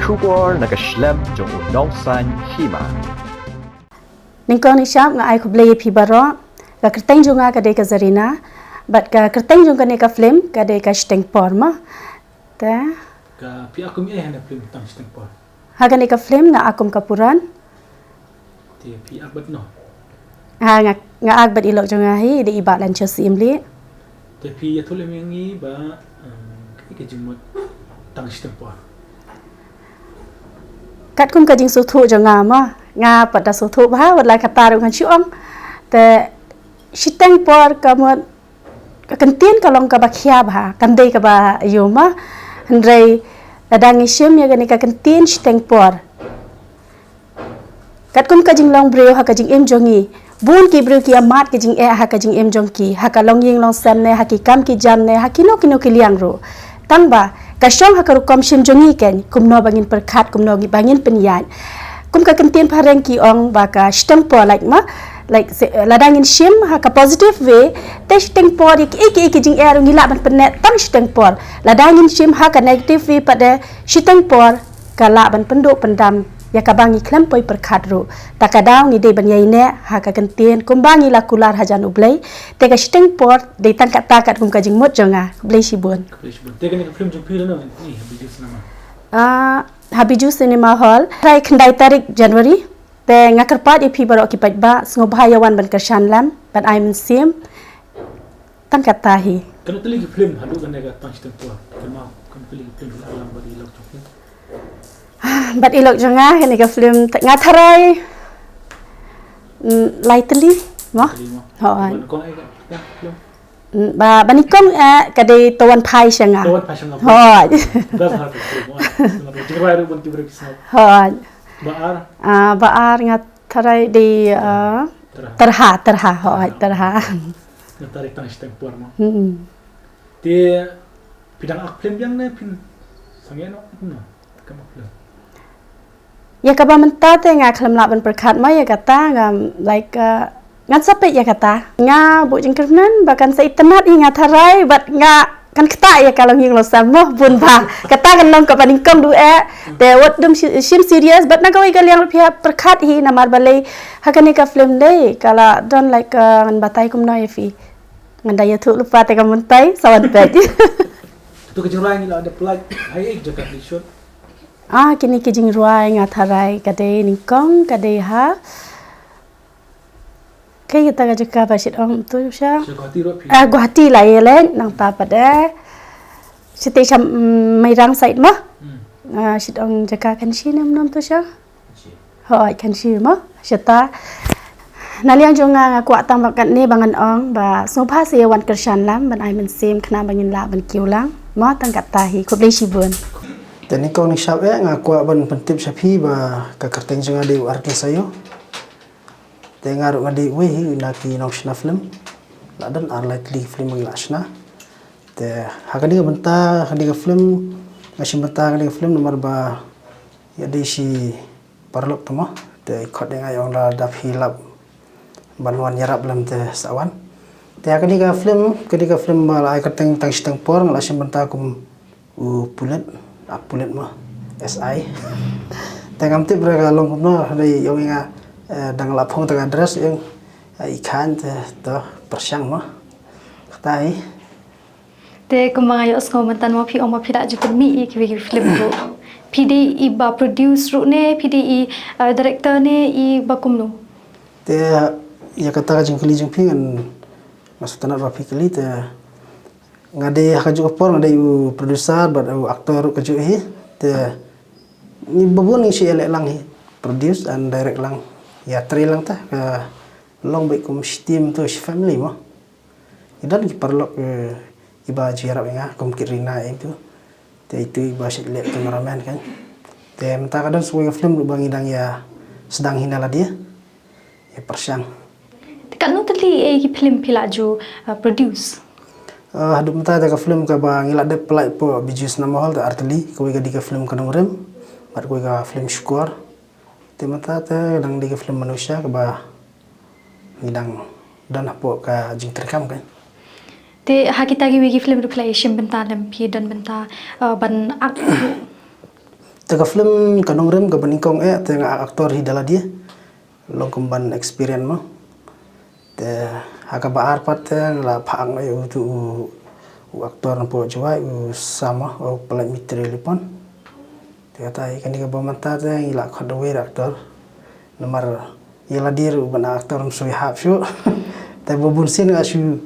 Schubor nakaslem jong unong san hima. Ningkong ni siap nga ay kublay pi baro ka kerteng junga ka de ka zarina but ka kerteng junga ni ka film ka de ka steng porma ta ka pi akum eh na film tang steng por haga ni ka film nga akum kapuran ti pi abat no ha nga agbat ilok junga hi de iba lan chosi imli te pi ya thule mengi ba ke jumot tang steng por kat kum ka jing su thu junga ma nga pada su thu ba wat lai kata ru kan chuang te siteng por ka mo ka kentien ka long ka ba khia ba kan dei ka ba yuma handrei ladang isim ya gani ka kentien siteng por kat kum ka jing long breu ha ka jing em jongi bun ki breu ki amat ki jing ha ka jing em jong ki ha ka long ying long sam ne ha ki kam ki jam ne ha kino ki liang ru tang ba ka shong ha ka ru kom sim jongi ken kum no bangin perkhat kum no gi bangin penyat kum ka kentien pareng ki ong ba ka siteng por like ladangin sim ha ka positive way te siteng por iki jing er ngila ban penet tang siteng por ladangin sim ha ka negative way pada siteng por ka la ban penduk pendam ya ka bangi klem poi perkhat ru ta ka daw ni de ban yai ne ha ka kentien kum bangi la kular hajan ublei te ka siteng por de tang ka ta kat kum ka jing mot jonga ublei sibun te kan film jong pi no ni habis nama Habiju Cinema Hall try kendai tarik Januari te ngakerpat ipi baru akibat ba ngobahayawan ban kersan lam ban ai mensim tang katahi kan tu lagi film hadu kan ga tang steng por kan mau kan pilih film alam bagi lok jong bat ilok jonga ni ka film ngatharai lightly mo ho ko ai ga film ba banikong kadai tawan phai sanga tawan pasang ho bas har film jingrai ru ban ti break sa ho baar baar ngatharai di terha ho terha na tarik tang steng por mo te pidang ak film yang ne pin sangya no kam film ya ka ba menta te nga khlam la ban perkhat ma ya kata nga like ngat sapet ya kata nga bu jing kernan bahkan sai tenat ingat harai bat nga kan kata ya kalau nging lo samo bun ba kata kan long ka paning kom du te wat dum sim serious but na kawai kal yang pia perkhat hi namar balai hakani ka film dei kala don like ngan batai kum no fi ngan daya thu lupa te ka mentai sawan pet tu ke jingrai ni la ada plug hai ek jaga di shot kini ki jing ruai ngat harai kadai ningkong kadai ha kaya kita juga basit om tu sya Guwahati lah ye len nang ta pada siti sam mairang side mah sit ong jaga kan si nam tu sya hoi kan si mah syata naliang jonga ngaku atam bakat ni bangan ong ba sopa se wan kersan lam ban ai men sim khna bangin la ban kiulang ma tang kat tahi ko blei sibun tani kong ni syab ngaku ban pentip syapi ba ka kerteng jonga de arti sayo tengar ngadi we naki nong shna film ladan are likely film ng lashna te hakani benta hakani film ngasih benta hakani film nomor ba ya desi parlok tama te ikot dengan yang la dap hilap banwan yarap lam te sawan te hakani film ba la kerteng tang steng por ngasih benta kum pulet pulet ma SI tengam tip berga long no dari yang dang lapong tengah dress yang ikan tu persiang mah katai te kumangayo sko mantan mo pi oma pira ju mi ki film ro pdi iba produce ro ne pdi director ne i bakum no te ya kata jing kali jing pingan masuk tanah rapi kali te ngade haju opor ngade producer but aktor kaju hi te ni babun ni si elek lang hi produce and direct lang ya lang ta long baik kum steam tu family mah idan ki parlok iba jiarap nga kum kirina itu te itu iba lek cameraman kan te menta kadang sebagai film lu bangi dang ya sedang hinala dia ya persiang kan no tali ki film pilaju produce hadu menta ta ka film ka ba ngila de pelai po bijus nama hol ta arteli ko ga di ka film kanong rem bar ko ga film syukur temata te dang di film manusia ke ba ngidang dan apa ka jing terekam kan te hakita gi film ru play shim benta lam pi dan benta ban ak Teka film kanong rem ka baningkong tengah aktor hidala dia. Long kumban experience mo. Te haka baar pat la phang ay tu aktor po jawai sama o pelai mitri lipon. Te kata ikan ka bamanta te ila khadwe aktor. Nomor ila dir bana aktor sui hap shu. Te bobun sin asu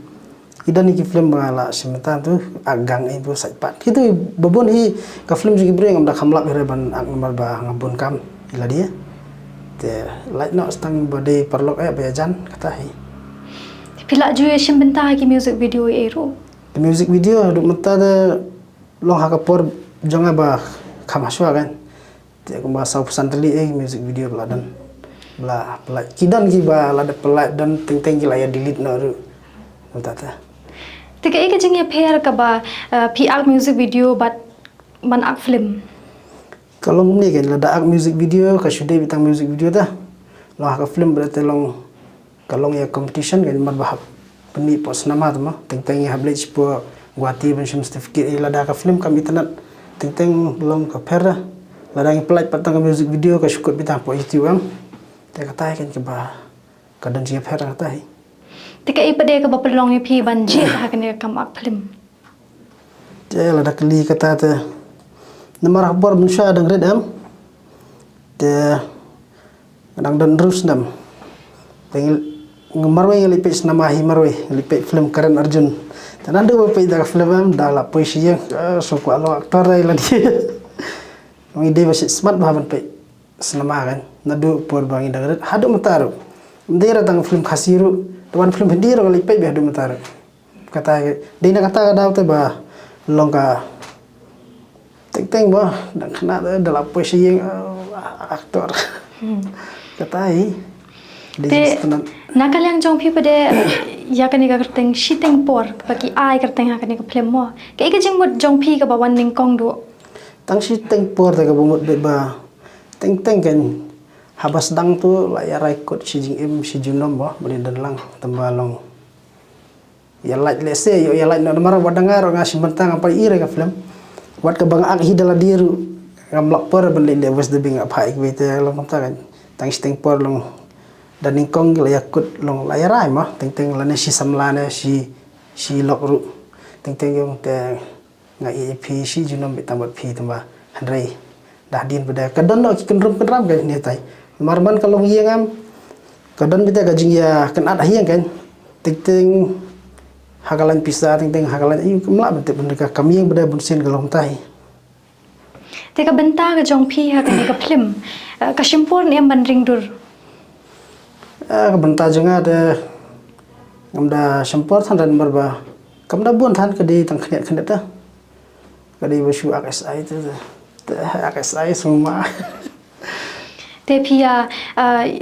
idan ni film bala sementan tu agang ibu saipat. Gitu bobun hi ka film juga beri ngam dak hamlak hire ban ak nomor ba ngabun kam ila dia. Te light no stang bade perlok bayajan kata hi. Pila juga sebentar lagi music video ero. The music video duk mata de long hakapor jonga ba kamaswa kan. Te ko ba sau pesan teli music video beladan. Bela kidan ki ba lada pelai dan teng-teng ki laya delete no ru. Mata. Tika ika jengya pair ka ba PR music video but man ak film. Kalau ni kan lada ak music video ka sudah bitang music video dah. Long haka film berarti long kalau ya competition kan mar bahap peni pos nama tu mah teng-teng ya hablej po guati ben certificate lada ka film kam internet teng-teng long ka pera lada ngi pelaj patang music video ka syukut bitang po YouTube am. Te kata kan ke ba kadan jia pera kata hi. Tika ipa de ka ba pelong pi banjit hakane kam ak film. Te lada keli kata te nomor akbar munsha dang red am. Te dang dan terus nam. Tengil marwe ngelipet nama hi marwe ngelipet film Karan Arjun. Tanan do pe da film am da la poesi yang so ko alo aktor ai la dia. Ngi de basi smart bahaban pe senama kan. Nadu por bangi da hadu mataru. Ndera tang film khasiru tuan film hendiro ngelipet be hadu mataru. Kata de na kata da te ba longka teng ba dan kena da la poesi yang aktor. Kata hi Te nakal yang jong pi pada ya kan ika kerteng shiteng por bagi ai kerteng hakane ka film mo. Ka ika jeng mut jong pi ka bawan ning kong do. Tang si teng por ta ka bumut be ba teng kan habas dang tu la ya raikot si jing im si junom ba boleh dan lang tembalong ya like let's say yo ya like no mara wadangar nga si mentang apa ire ka film wat ka bang ak hidala diru ngam lak por ben le was de bing apa ik wete long ta kan tang si teng por long dan ningkong la yakut long la yarai mah teng la ne si samlane si lok ru teng yung te ngai pi si junom bitambat pi tamba handrai dah din pada kadon no ki kenrum kan ni tai marman kalau hiangam kadon bita gajing ya kan ada hiang kan teng hakalan pisah teng hakalan ayu kemla bente bendeka kami yang beda bunsin kalau tai Tika benta ka jong pi hakane ka film. Ka simpor ni ban ring dur. Benta jenga ada ngamda sempor than dan berba kamda bun than kedi tang khanet ta kedi basu ASI tu ASI semua Te pia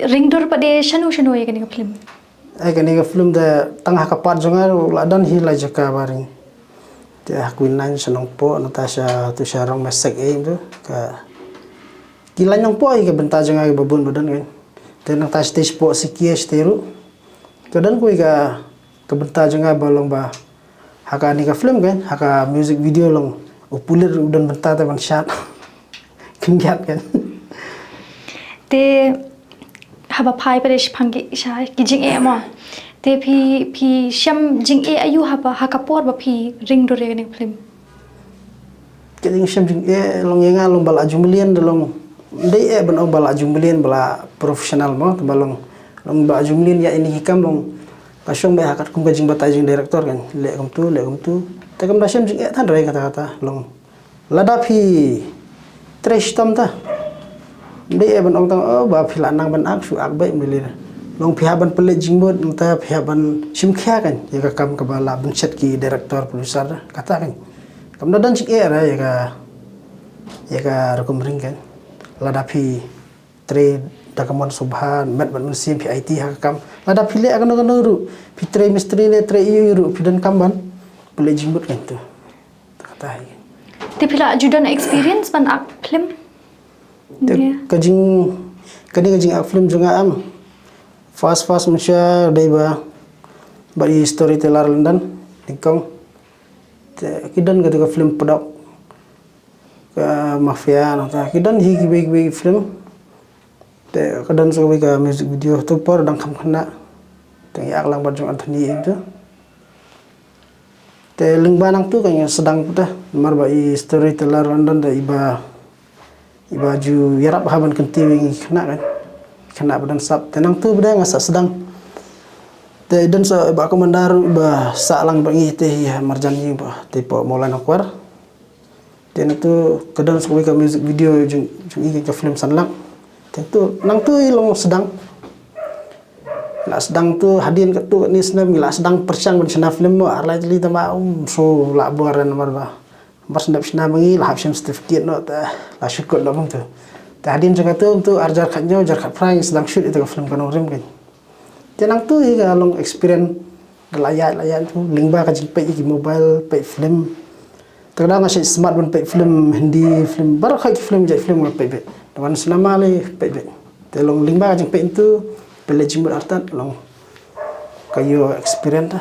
ring dur pade shanu ya kan ka film. kani ka film da tang hakapat jenga ladan hi la jaka baring te hakuinan senong po Natasha tu syarong mesek tu ka kilan yang po ka benta jenga babun badan kan tenang tas tes po sikia steru kadan ko ka kebenta jenga balong ba haka ni ka film kan haka music video long upulir udan benta ta man shot kingyat kan Te haba pai pade shpangi sha ki jing e mo. Te pi sham jing e ayu haba hakapor ba pi ring dur ya kan ka film. keding syam jing long yenga long bala jumlian long dei ban bala jumlian bala profesional mo balong long bala jumlian ya ini hikam long kasyong ba hakat kum gajing batajing director kan le kum tu te kam syam jing than rai kata long ladapi tresh tam ta dei ban tang ba philanang ban ak su ak bai milir long pihak ban pele jingbot ta pihak ban simkhya kan ya ka kam ka bala ban set ki director producer kata kan kam dan jing ra ya ka rekom ring kan ladapi tre dakamon subhan met ban sim IT hakam ladapi le akan ru pitre mistri ne tre ru pidan kamban pele jingbot kan tu kata Te pila ajudan experience ban ak film. Kajing ak film juga am fast musya daiba bari storyteller London dingkong kidan ketika film pedok mafia nota kidan hi gi film te kadan so ka music video tu por dang kham khana te yak lang bajong Anthony itu te lingbanang tu kanya sedang puta marba i storyteller London da iba ju yarap haban kenti wingi kena badan sap tenang tu beda ngasa sedang te dan sa ba komandaru ba salang bangi te ya marjanji ba te po molan akwar ten tu kadang so ka music video jung ka film sanlang tentu nang tu long sedang la sedang tu hadian ka tu ni senam la sedang persang ban sena film mo arla jeli tama so la boran marba sendap sena bangi la hapsim certificate no ta la syukur la bang tu ta hadian jaga tu arjar khatnyo jar khat prang sedang shoot itu film kan orang kan tenang tu ga long experience layat tu lingba ka jing pe mobile pe film kadang ngasih smart ban pe film hindi film baru kaki film jadi film pe dengan selama le pe te long lingba ka jing pe itu pele jimur artan long kayo experience ta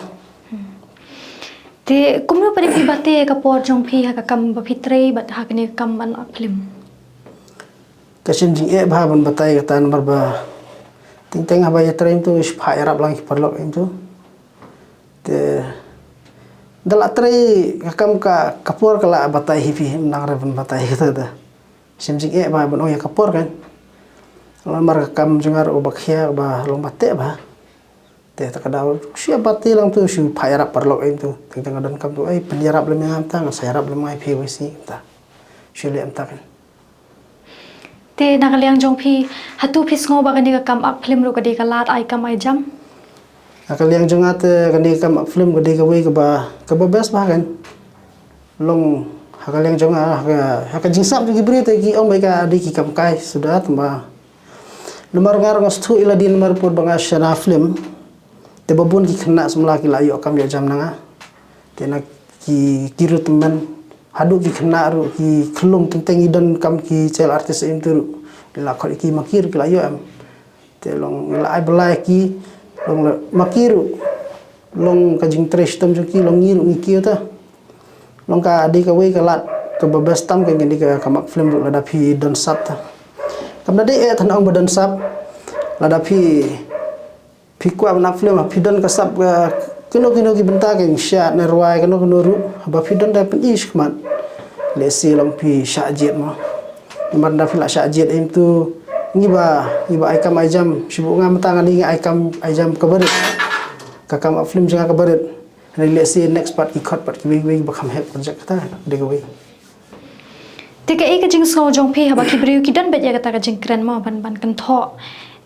te kumno pare pi bate ka por jong phi ha ka kam ba phitre bat ha kene kam an film kasim jing ba ban batai ka tan marba ting ha ba ya train tu spa arab lang perlok itu te dala trai kakam ka kapur kala batai hipi nang revan batai kita da simjing ba ban ya kapur kan lamar kakam jungar obakhia ba long bate ba te takadaw siya bati lang tu si payarap parlok itu tengah dan kam tu ay penyarap lemang amtang sayarap lemang ay PVC ta sili amtakan te nakaliang jong phi hatu phis ngo ba kani ka kam ak film ro kadi ka lat ai kam ai jam nakaliang jungat kani kam film kadi ka wei ka ba best ba kan long hakaliang junga haka jingsap gi berita gi ong bai ka di ki kam kai sudah tamba lemar ngar ngos tu ila din mar pur banga shana film te babun ki kena semula ki layo kam ya jam nanga te nak ki kiru teman hadu ki kena ru ki kelung tentang idan kam ki cel artis itu la khol ki makir ki layo am te long la ai belai ki long makiru long ka jing tres tam jo ki long ngiru ki ta long ka di ka wei ka lat ka babas tam ka ngi ka kamak film ru la da phi don sap ta kam na de than ong badan sap la da phi kwa nak film pidon kasap kino ki benta ke sya ne ruai kino ru ba pidon da pen ish kmat le si long pi sya jet ma man da fil sya jet em tu ngi ba ai kam ai jam sibu ngam tang ani ai kam ai jam kabaret kakam film janga kabaret le si next part ikot part ki wi ba kham hek project ta de wi te ka ek jing so jong phi ha ba ki briu ki dan bet ya ka ta ka jing kren ma ban kan tho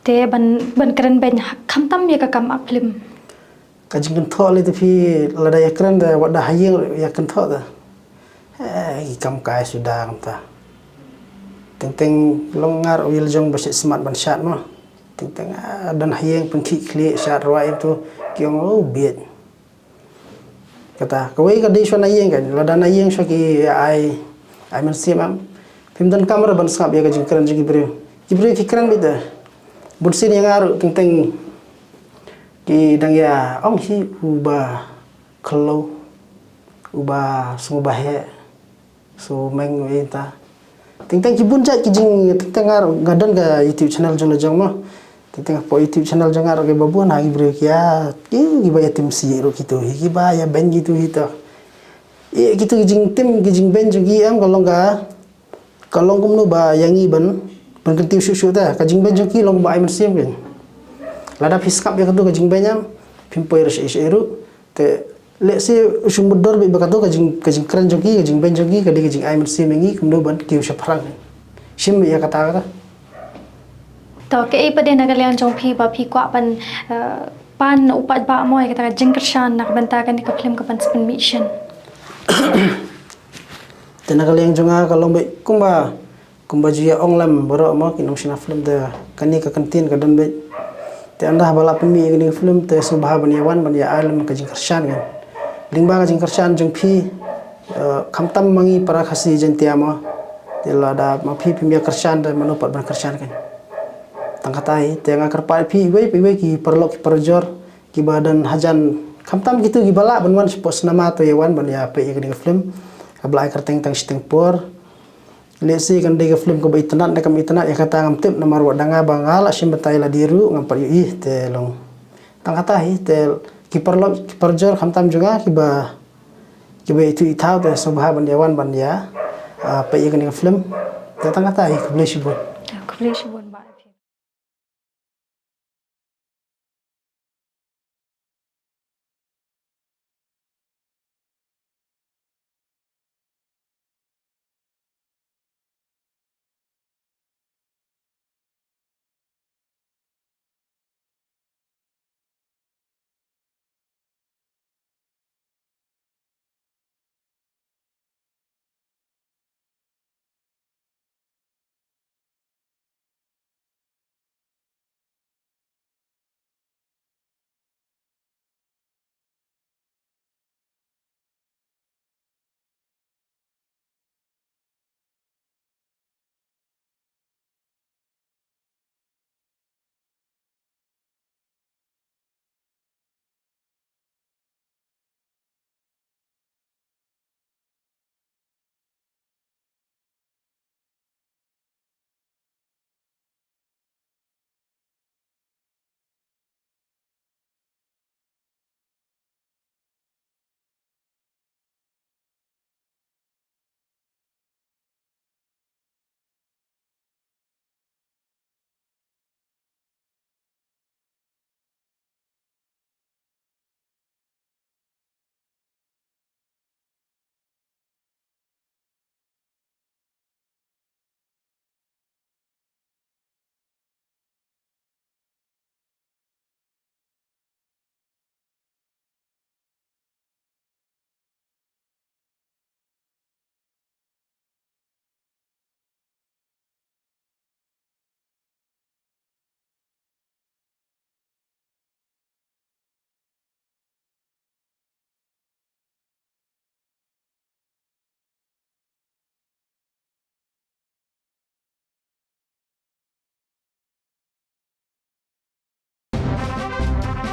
te ban keren ben kham tam ya ka kam ak film ka jing kan tho le te phi la da ya kren da wa da hayeng ya kan tho da kam kai sudah kam ta teng longar wil jong ba smart ban shot ma teng dan hayeng pen ki kli shot roi itu kyong biet kata kawai ka di shona yeng kan la da na yeng sho ki ai men siam film dan kamera ban skap ya ka jing keren jing ki keren bida bursin yang aru tentang ki dang ya ong si uba kalau uba semua he so meng eta tentang ki bunjat ki jing tentang aru gadan ga YouTube channel jong ma tentang po YouTube channel jong aru ke babu na gi bre ya ki ba ya tim si ro kitu ki ba ya ben gitu hito gitu jing tim ki jing ben jong gi am kalau kumno ba yang iban pengentiu susu ta kajing ben joki long ba ai mersiam kan lada fiskap ya kadu kajing benyam pimpoi res iseru te le si usung bodor be bakado kajing keren joki kajing ben joki kadi kajing ai mersiam ngi kumdo ban kiu saprang sim ya kata to ke e pade nakaliang jong phi ba phi kwa pan upat ba mo kata jing kershan nak bentakan ka film ka pan spin mission te nakaliang jonga kalong be kumba jia onglam boro mo kinong sina film de kani ka kantin ka dan be te anda bala pemi kini film te subha ban yawan ban ya alam ka jing kershan kan lingba ka jing kershan jong phi khamtam mangi para khasi jentia mo te la da ma phi pemi kershan da mano pat ban kershan kan tangkatai te nga karpa phi we ki perlok ki perjor ki badan hajan khamtam gitu ki bala ban wan spos nama to yawan ban ya pe kini film ablai kerteng tang steng por Lesi kan dia film ko ba itanat na kami itanat ya kata ngam tip na marwa danga bangal asim betai la diru ngam par yu te long tang kata hi te kiper jor khamtam juga kiba itu itau te sobha bandiawan bandia pa iya kan film te tang kata hi kuble shibun Kuble shibun ba.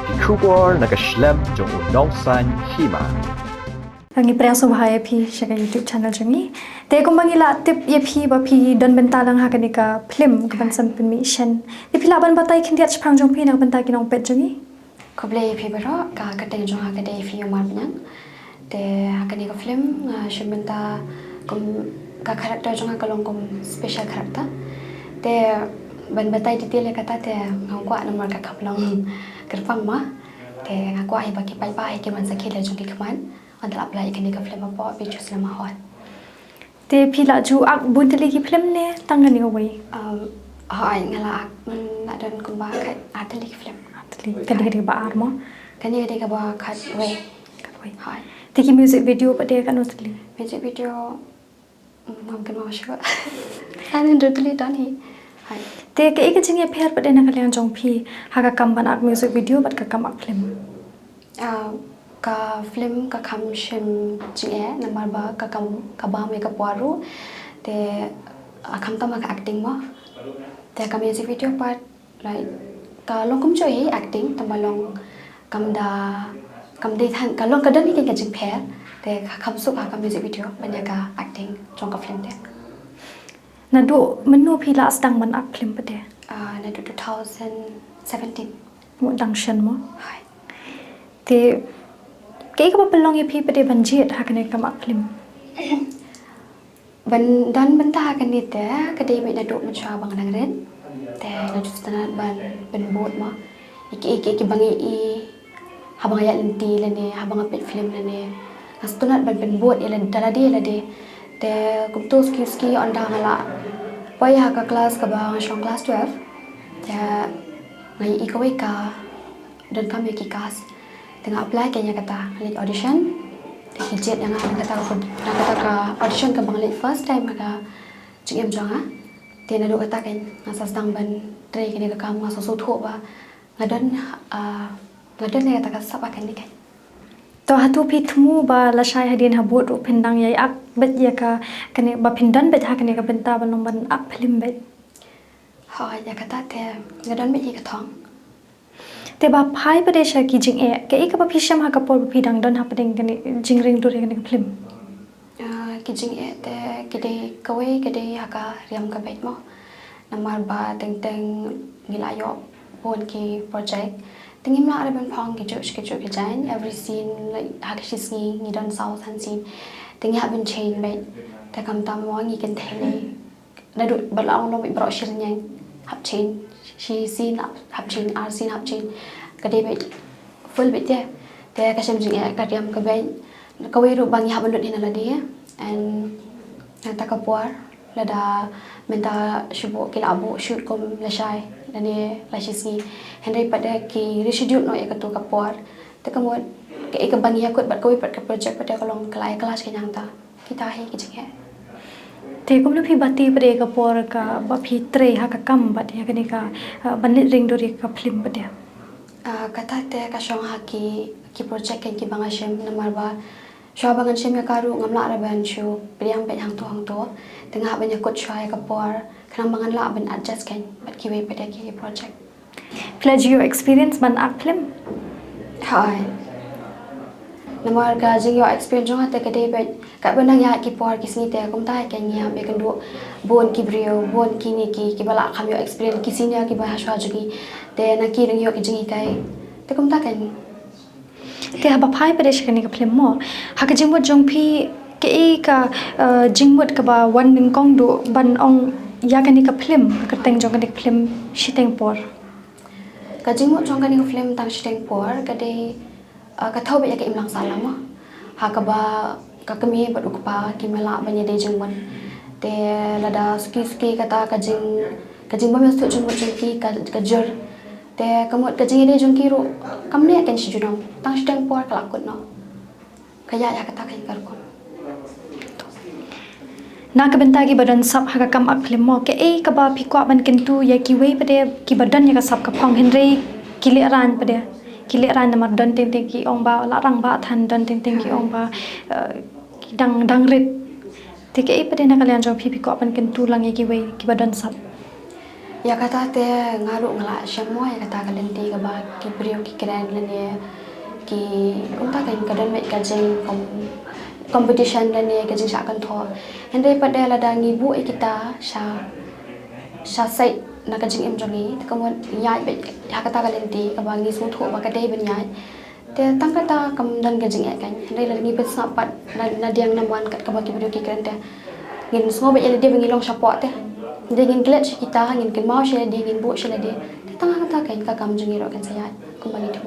Die Kubor nakaslem jong unongsan hima. Ang iprang subhaya phi sa YouTube channel jangi. Te kung bangila tip ye phi ba phi don benta lang ha kanika film kaban sam permission. Di pila ban batay kindiat sprang jong phi na benta kinong pet jangi. Kuble phi baro ka kateng jong ha kadai phi umar bnyang. Te ha kanika film shimbenta kum ka karakter jong ha kalong kum special karakter. Te ban batay detail kata te ngwa nomor ka kaplong kerpang ma. Te ngaku ai bagi pai ke man sakit le jong kikman. Antara apply kanika film apa picture selama hot. Te pila ju ak bunteli ki film ne tangan ni away. Hai ngala nak dan kumba kat ateli film. Atli kadang ba armo. Kani ada ka ba kat we. Kadway. Hai. Te ki music video pa de kan utli. Music video mungkin mau siapa. Ane dulu dan hi. Hai. Te ke ik jing ye pher pa de na kalian jong phi ha ka kam ban ak music video bat ka kam ak film. Ka film ka kam shim jinge nambar ba ka kam ka ba me ka paru te akam tama ka acting mo te ka music video part like ka long kum choi acting tamalong kam de than ka long ka dan ni ka jing pher te ka kam su ka music video banya ka acting trong ka film te Na do menu phi la stang ban ak film pa de. na 2017 Mo dang shan mo. hai Te ke ka pelong ye phi pa de ban jet ha kan kam ak film. ban dan benta kan ni te kadai me na do ma cha bang nang ren te na just na ban bot ma iki bangi i habang ya lenti le ne habang pet film le ne astunat ban bot ele dala de te kum to ski on da ngala pai ha ka class ka bang shong class 12 te ngai i ka we ka dan kami ki kas tengah apply kayaknya kata lead audition hijit yang kata ka audition ka bang first time ka jing jang te na do kata kan ngasa stang ban try kini ka kamu ngasa so tho ba ngadon ne kata ka sapa kan ni kan To hatu phi thmu ba la shai hadin ha bot ro phindang yai ak bet ya ka kane ba phindan bet ha kane ka benta ban nom ban ak film bet. ha ya kata te ngadon me ka thong Te ba phai pa de sha ki jing e ke ik ba phi sham ha ka por phi dang don ha pa ding kane jing ring do re kane film. kijing te kede kawai kede haka riam ka bait mo namar ba teng ngilayo bon ki project tingim la ban phong ki jo jain every scene like haka shisngi ni don south han scene tingi haben chain bait ta kam tam mo ngi ken thele na du balang lo mi bro shil nyang hab chain she scene hab chain ar scene hab chain kade bait full bait te ka shem jing ka riam ka bait kawai ru bangi haban lut hinala dia and nata kapuar lada menta shubo kila abu shoot kom lashai dani lashisni henry pada ki reschedule no ekatu kapuar te kamot ke bangi yakut bat kawai pat ka project pada kolong kelai kelas ke nyang ta kita he kijing he te kum lu phi bati pre ka por ka ba phi tre ha ka kam bat ya kani ka banit ring dori ka film bat ya kata te ka shong ha ki project kan ki banga shem namar ba Syabangan shem karu ngamla raban shu priang bet hang to tengah banyak kot shai kapor kenang bangan la ben adjust kan bat ki we pada ki project pledge your experience ban ak film hai namar ka jing your experience jong ate kade bet ka benang ya ki por ki sini te kum ta kan ya be kan do bon ki brio bon ki ni ki bala kham your experience ki sini ki ba hashwa jugi te na ki ring yo ki jing kai te kum ta kan te haba phai pare shikani ka film mo haka jingmut jong phi ke ka jingmut ka ba wan ning kong do ban ong ya kani ka film ka teng jong kani ka film shiteng por ka jingmut jong kani ka film tang shiteng por ka de ka thau be ya ka imlang sala mo haka ba ka kami ba du pa ki mala ba nya de jingmut te lada ski kata ka jing ba me stu jingmut jong ki ka jor te kamot ka jing de jong ki ro kamne kan shi junam tang shiteng por kala kut no kaya ya kata kan kar kon na ka benta ki badan sab haka kam ak film mo ke ka ba phi kwa ban kintu ya ki we pade ki badan ya ka sab ka phong henry ki le ran pade ki le ran namar dan teng ki ong ba la rang ba than dan teng ki ong ba dang rit te ke pade na kalian jong phi kwa ban kintu lang ya ki we ki badan sab ya kata te ngaru ngala semua ya kata kalian ti ka ba ki brio ki keren lene ki unta kan kadan met ka jeng competition lene ka jeng sa kan tho ende pada la dangi bu kita sha sai na ka jeng em jongi te kamon yai bet ya kata kalian ti ka ba ngi su tho ba ka dei ben yai te tang kata kam dan ka jeng kan ende la ngi bet sapat na diang naman kat ka ba ki brio ki keren te ngin semua bet ya dia bengilong support te dia ingin glitch kita ingin mau dia ingin buat dia tengah kata kan ka kam jungi ro kan saya kembali tu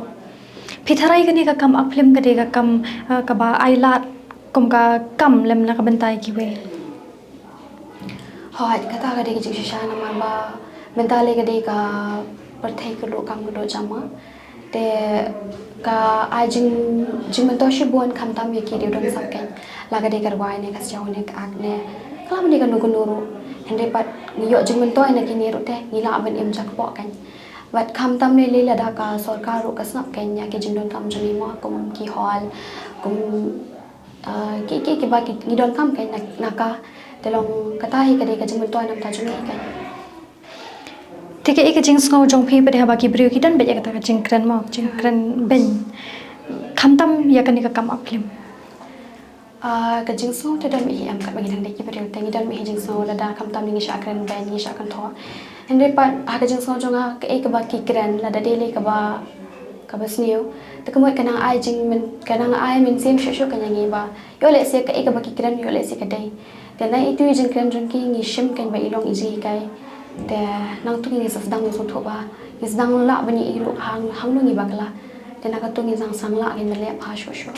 phi tharai kani ka kam ak film ka de ka kam ka ba ai lat kom ka kam lem na ka bentai ki we hai kata ka de ki shisha na ma ba mentale ka de ka perthai ka lo kam lo jama te ka ai jing men to shi bon kham tam ye ki de don sak kan la ka de ka wai ne ka sjau ne ka ak ne kala me ka no gunuru henry pat ngiyo jing mentoy na kini rote ngila ben em jak po kan wat kham tam ne le lada ka sarkar ro ka snap kan ya ke jing don kam jani mo kum ki hall kum ki ba ki ngidon kam kan naka telong kata hi ka de ka jing mentoy nam ta jani kan te ke jing sngo jong phi pade haba ki brio ki dan be ya kata ka jing kren mo jing kren ben kham tam ya kani ka kam ak film ka jing so te dan mi am kat bagi dan ki brio tengi dan mi jing so la da kam tam ni sha kren ben ni sha kan tho ende pat ka jing so jonga ka ba ki kren la da dele ka ba sniu te ko kana ai jing men kana ai men sem shu kan ngi ba yo le se ka ba ki kren yo le se ka dai te na itu jing kren jong ki ngi shim kan ba ilong iji kai te nang tu ni sa dang so tho ba is dang la ba ni iru hang nu ngi ba kala te na ka tu ngi sang la ngi mele pha shu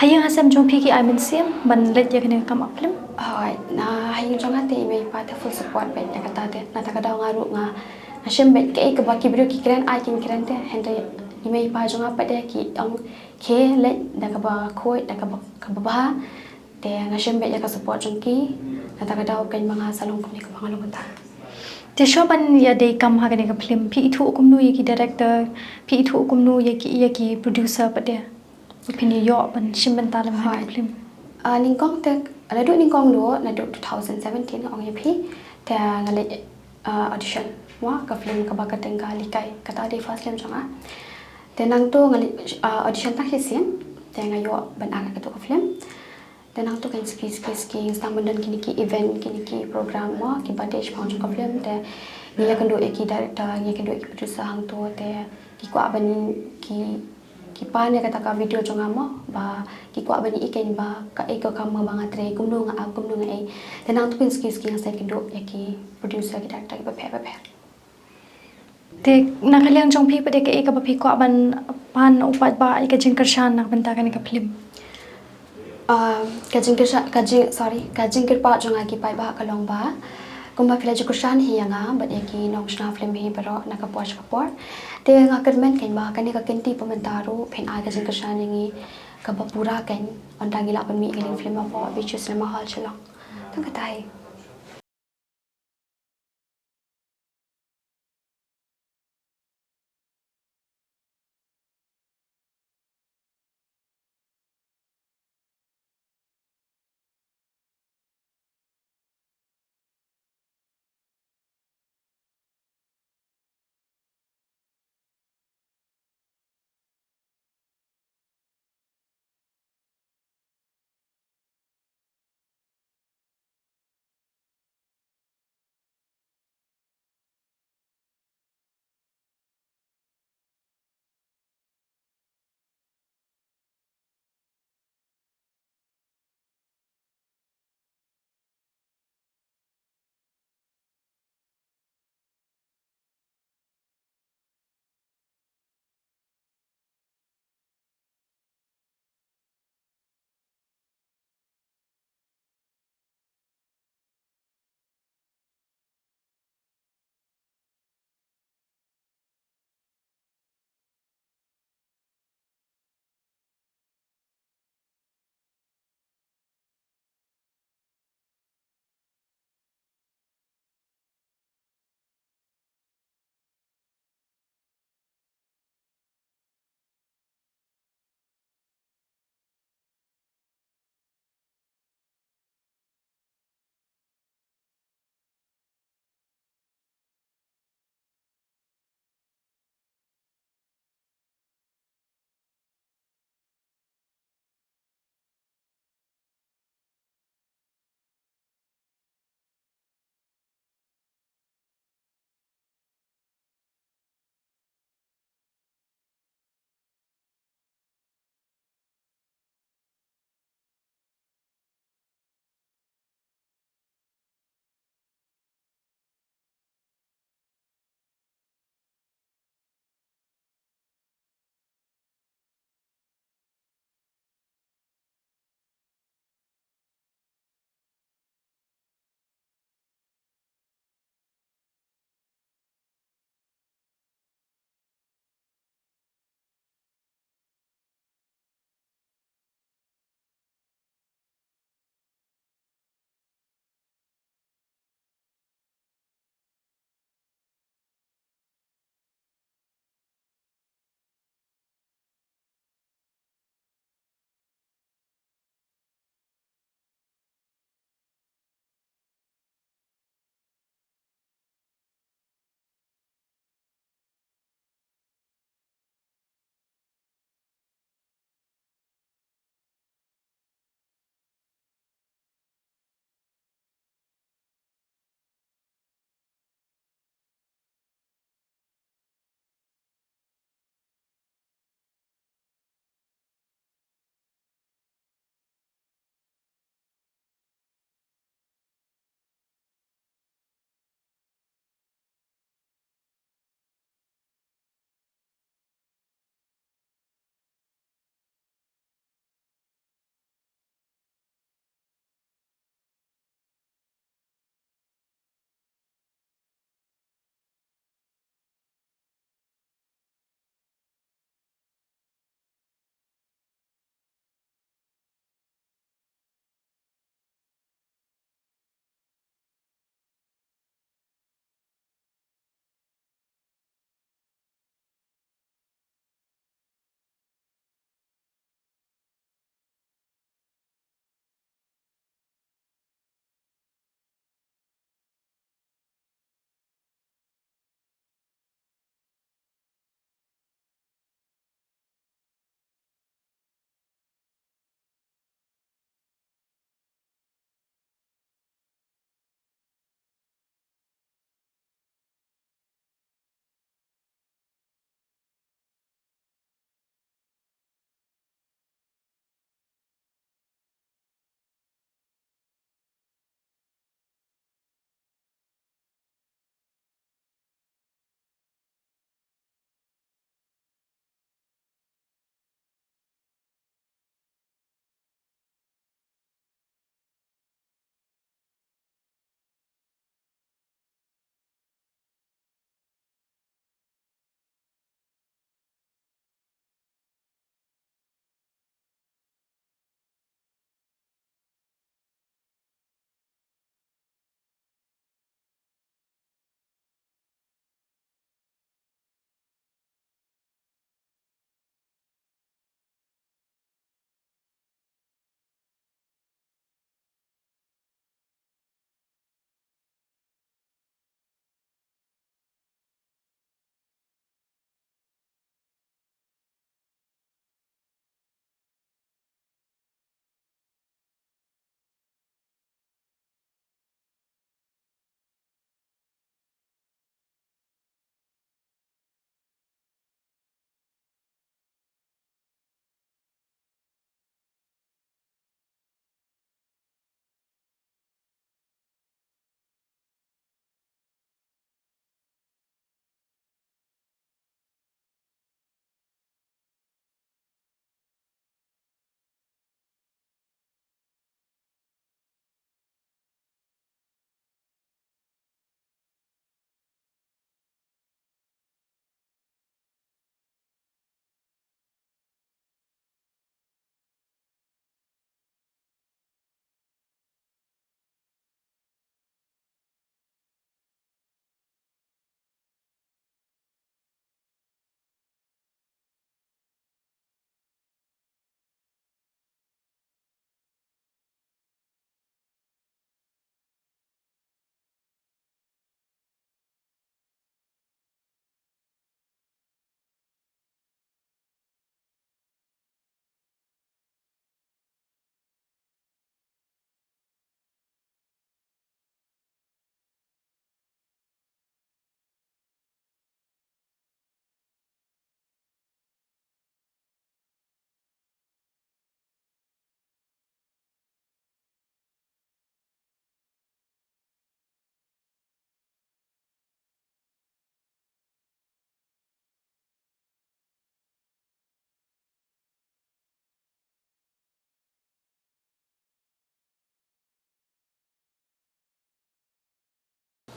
hayang asam jong phi ki ai men sim ban let ya kani ka kam ak film hai na hayang jong ate me pa te full support bet ya kata te na ta ka daw ngaru nga ashim bet ka ba ki brio ki kren ai kin kren te hende ime pa jong apa de ki ong ke let da ka ba khoi da ka ba te ngashim bet ya ka support jong ki na ta ka daw kan mga salong kum ni ka bangalong ta te show ban ya de kam ha kani ka film phi thu kum nu ye ki director phi thu kum nu ye ki producer pade opinion yo ban shim ban ta lam ha film ning kong te ala do ning kong do na do 2017 ong ye phi te ngale audition wa ka film ka ba ka tengka likai kata de first film janga te nang to ngale audition tak hisian te ngayo ban aga ka to ka film tenang tu kan ski stang bendan kini ki event kini ki program mo ki badej pang jong film te ni kendo ki director ni kendo ki producer hang tu te ki kwa ban ki pa ne kata ka video jong amo ba ki kwa ban iken ba ka e ko kam bang atre kumnu nga kumnu nga e tenang tu kan ski sa kendo ki producer ki director ki ba phe Te nakaliang jong pi pade ke ka bapi ko aban pan upat ba ai ka jing kershan nak benta ka ni ka film. kajing kirpa jong aki pai ba kalong ba kumba pila jukusan hi nga bat eki nong shna film hi baro nakapor te nga kermen ken ba kani ka kenti pementaru pen ai kajing kersan ngi ka bapura ken ondangi la pemi ngi film apa bichu cinema hall chalong tang katai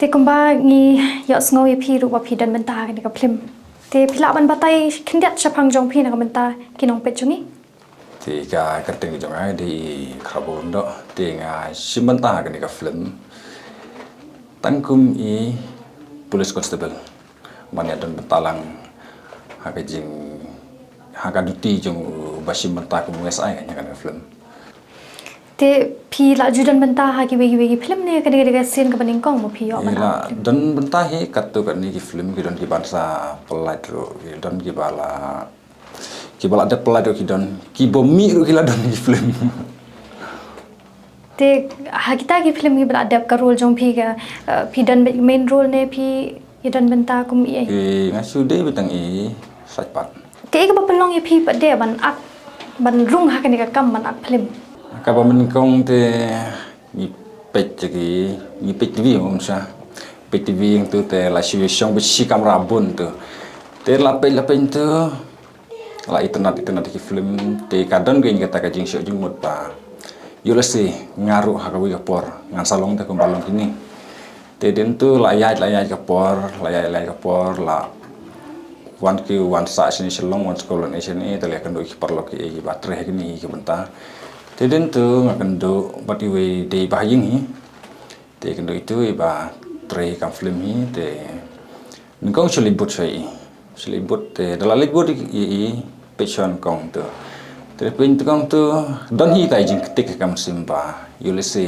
Te kumba ngi yok sngo ye phi ru ba phi dan benta ka film. Te phila ban batai khindiat chapang jong phi na ka benta kinong pet chungi. Thì cái tình trong ai thì kharbon đó thì ngay simanta cái này cái film tangkum i police constable banyak dan bentalang hak jing hak duty jong basimanta kum SI kan cái film Te phi la judan benta ha ki wegi film ne ka de scene ka baning kong mo phi yo man. ila dan benta hi katu kan ni film ki don ki bangsa pelai ro ki don ki bala ada pelai ro ki don ki bomi ro ki la don ki film Te ha kita ki film ki bala adap ka role jong phi dan main role ne phi dan benta kum i. ki ngasu de betang i sajpat Ke ka ba pelong ye phi pa de ban rung ha ka ni ka kam man ak film. Kapa menikong te ngipet jadi ngipet TV om sa pet TV yang tu te la situation besi kamera bun tu te lapel tu la internet ki film te kadon ge ngata ka jing syok jumut pa yulasi ngaruh ha ka wi kapor ngan salong te kumbalong kini te den tu layai kapor la one sa sini selong one sekolah sini te le kan do ki parlo ki batre kini ki benta Thế đến từ ngạc cần độ bắt đi về để bài dương hi, để cần độ itu iba tray kam film hi, để mình có xử lý bút để đó là lấy bút i passion công tu, để pin tu công tu don hi kai jing ketik kam simba, yulisi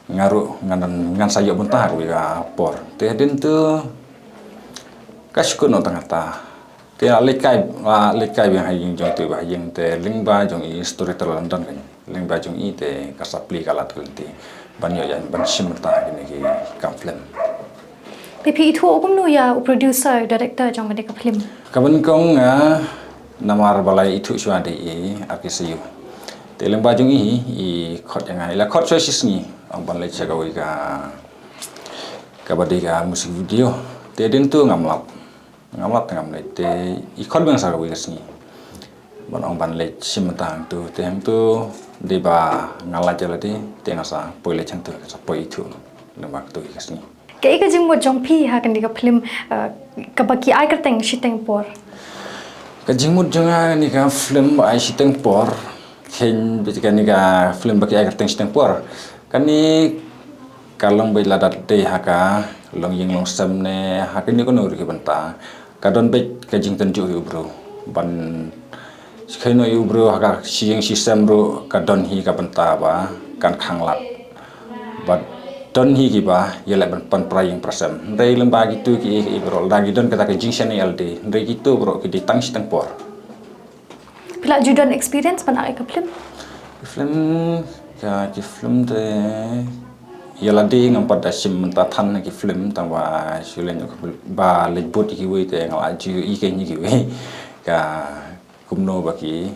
ngaru ngan sayo bentah ku ya por, để đến từ kasku no tengah ta. Te lek kai yang haying jong tu haying te lingba jong i storyteller London kan lingba jong i te kasapli kalat kulti banyo yan ban simta ini ki kam film Te phi thu kum nu ya producer director jong ka film. kaban kong namar balai itu suade i akisiu te lingba jong i khot yang ai la khot choices ni ang ban le chagawi ka badika musik video te den tu ngamlap ngam le te ikon bang sa wi kasni ban ong ban le simtang tu te hang tu de ba ngala jala ti te ngasa poile chang tu sa poi tu le mak tu kasni Ke ka jing mo jong phi ha kan ka film ka ba ki ai ka teng shiteng por. ka jingmut janga ni ka film ai siteng por ken bitika ni ka film baki ai teng siteng por kan ni kalong bai ladat de haka long ying long sam ne hakini ko nur ki banta kadon be kajing tenju yu bro ban skeno yu bro haka siing system bro kadon hi ka banta ba kan khanglat bat don hi ki ba yele ban pan praying prasam rei lemba gitu ki bro lagi don kata kajing sene ld rei gitu bro ki ditang sitang por Pila judan experience ban ai ka film ka ki film te yala di ngampat dasim mentatan ki film tangwa sulen ba lebut ki we te ngala ju i ke ni ki we ka kumno baki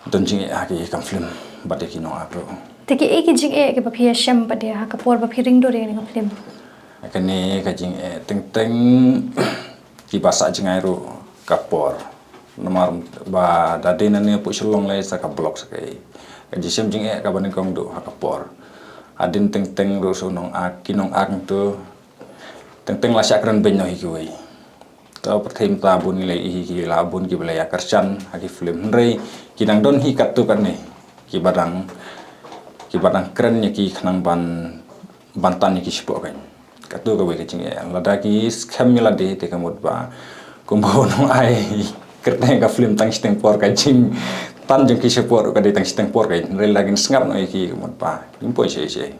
donjing a ki kam film bade ki no apro Te ki e ki jing e ke ba phi shem ba de ha ka por ba phi ring do re ni ka film. akane ka jing teng teng ki basa jingai ro kapor nomor ba dadena ne pu selong le sa ka blok sa kai ka jisem jing ka baning kong do ha kapor adin teng teng ro so nong a kinong ang tu teng teng la sakran ben no hi ki to pathem ta bun le hi ki la bun ki bela ya karchan ha ki film rei kinang don hi kat tu kan ne ki badang keren ni ki khnang bantan ni ki sipo kan katu ka we ka ching ya lada ki scam la de te kamut ba kumbo no ai kerne ka film tang steng por ka ching tan jeng ki sipo ka de tang steng por ka rei lagin ngap no ki kamut ba impoi se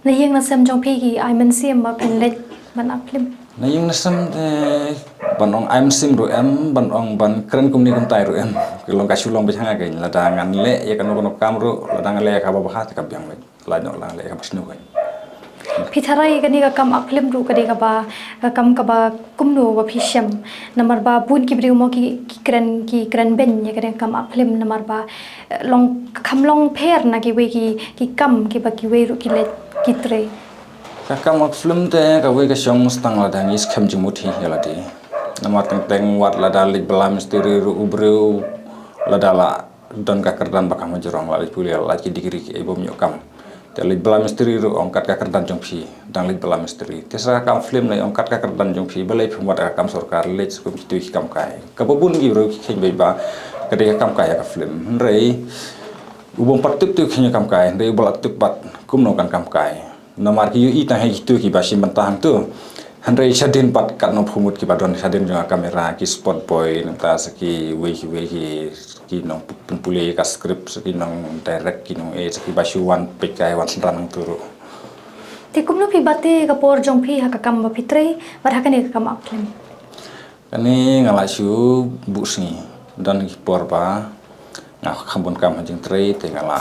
Na yeng na sem jong phi ki ai man sim ba pen le ban ak film. na yung nasam te banong I'm sim ro em banong ban keren kumni kum tai ro em kilong kasulong be hanga gain lada ngan le ya kan no kam ro lada ngan le ka ba ha ka byang la no la le ka basnu gain Phi tharai ka ni ka kam ak film ru ka de ka ba kam ka ba kum no ba phi shem namar ba bun ki bri mo ki kren ben ye ka de kam ak film namar ba long kham long pher na ki we ki kam ki ba ki we ru ki le ki tre. kakam ak film te ka we ka song stang la dang is kham jumut hi la di namar teng teng wat la dalik belam misteri ru ubru la dala don ka kerdan bakam jorong la puli la ki digiri ki ibom nyokam te lej bala misteri ro ongkat ka kerdan jong phi dang lej bala misteri te sa kam film nei ongkat ka kerdan jong phi balai phumat kam sarkar lej kum tu kam kai ka babun gi ro khin bai ba ka de kam kai ka film rei ubong patut tu khin kam kai rei bala tu pat kum no kan kam kai namar ki i ta hai tu ki ba sim bantang tu Handrai sadin pat kat no phumut ki badon sadin jong kamera ki spot boy nta saki we ki nong pule ka script saki nong direct ki nong saki basu wan pekai wan senran turu Ti kumno pi bate ka por jong phi ha ka kam ba pitre bar ha ka ne ka kam film. kani ngala su bu si dan ki por ba ngak khambon kam jing tre te ngala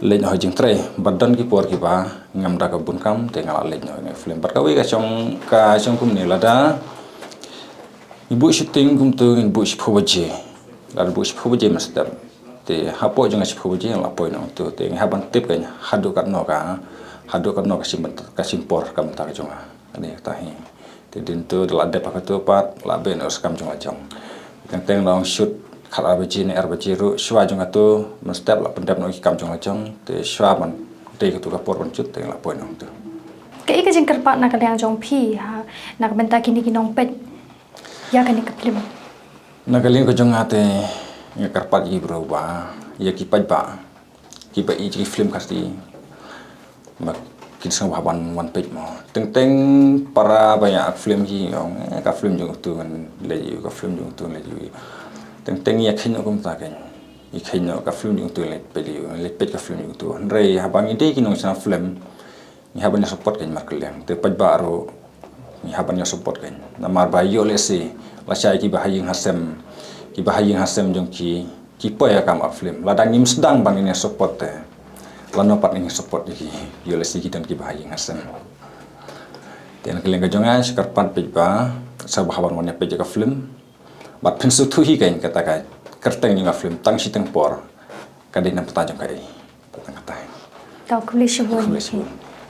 lej no jing tre badan ki por ki ba ngam da ka bun kam te ngala lej no film bar ka we ka chong kum ni lada ibu shooting kum tu ibu shphoje la ibu shphoje mastap te hapo jong shphoje la poi no tu te haban tip ka hadu ka no ka simpor kam ta jong ani ta hi te din tu la de pa ka tu pat la ben os kam jong ajong teng long shoot khala baji ne arbaji ru shwa jong atu mastap la pendap no kam jong ajong te shwa man te ka tu ka por ban chut te la poi no tu Ka ika jing karpa na ka liang jong phi ha na ka benta kini kinong pet ya ka ne ka film. Nagaling ko jong ate nga karpat gi bro ba ya ki paj ba ki ba i film kasi mak kin sang baban wan page mo teng para banyak film gi ong ka film jong tu kan le ka film jong tu le teng ya khin ko ta kan i khin ka film jong tu le page ka film jong tu rei habang ide ki nong sa film ni haban ya support kan markel yang te paj ba ro ni haban ya support kan namar ba yo le si la chai ki bahaying hasem jong ki po ya kam film ladang nim sedang bang ini support te lano pat ini support ki yo le si ki dan ki bahaying hasem ten keleng ka jonga sekar pat pe ba sa bahawan wan pe ka film bat pin su thu hi kan kata ka kerteng ni film tang si teng por ka de nam ta jong ka de patang kata Tau kulish bon.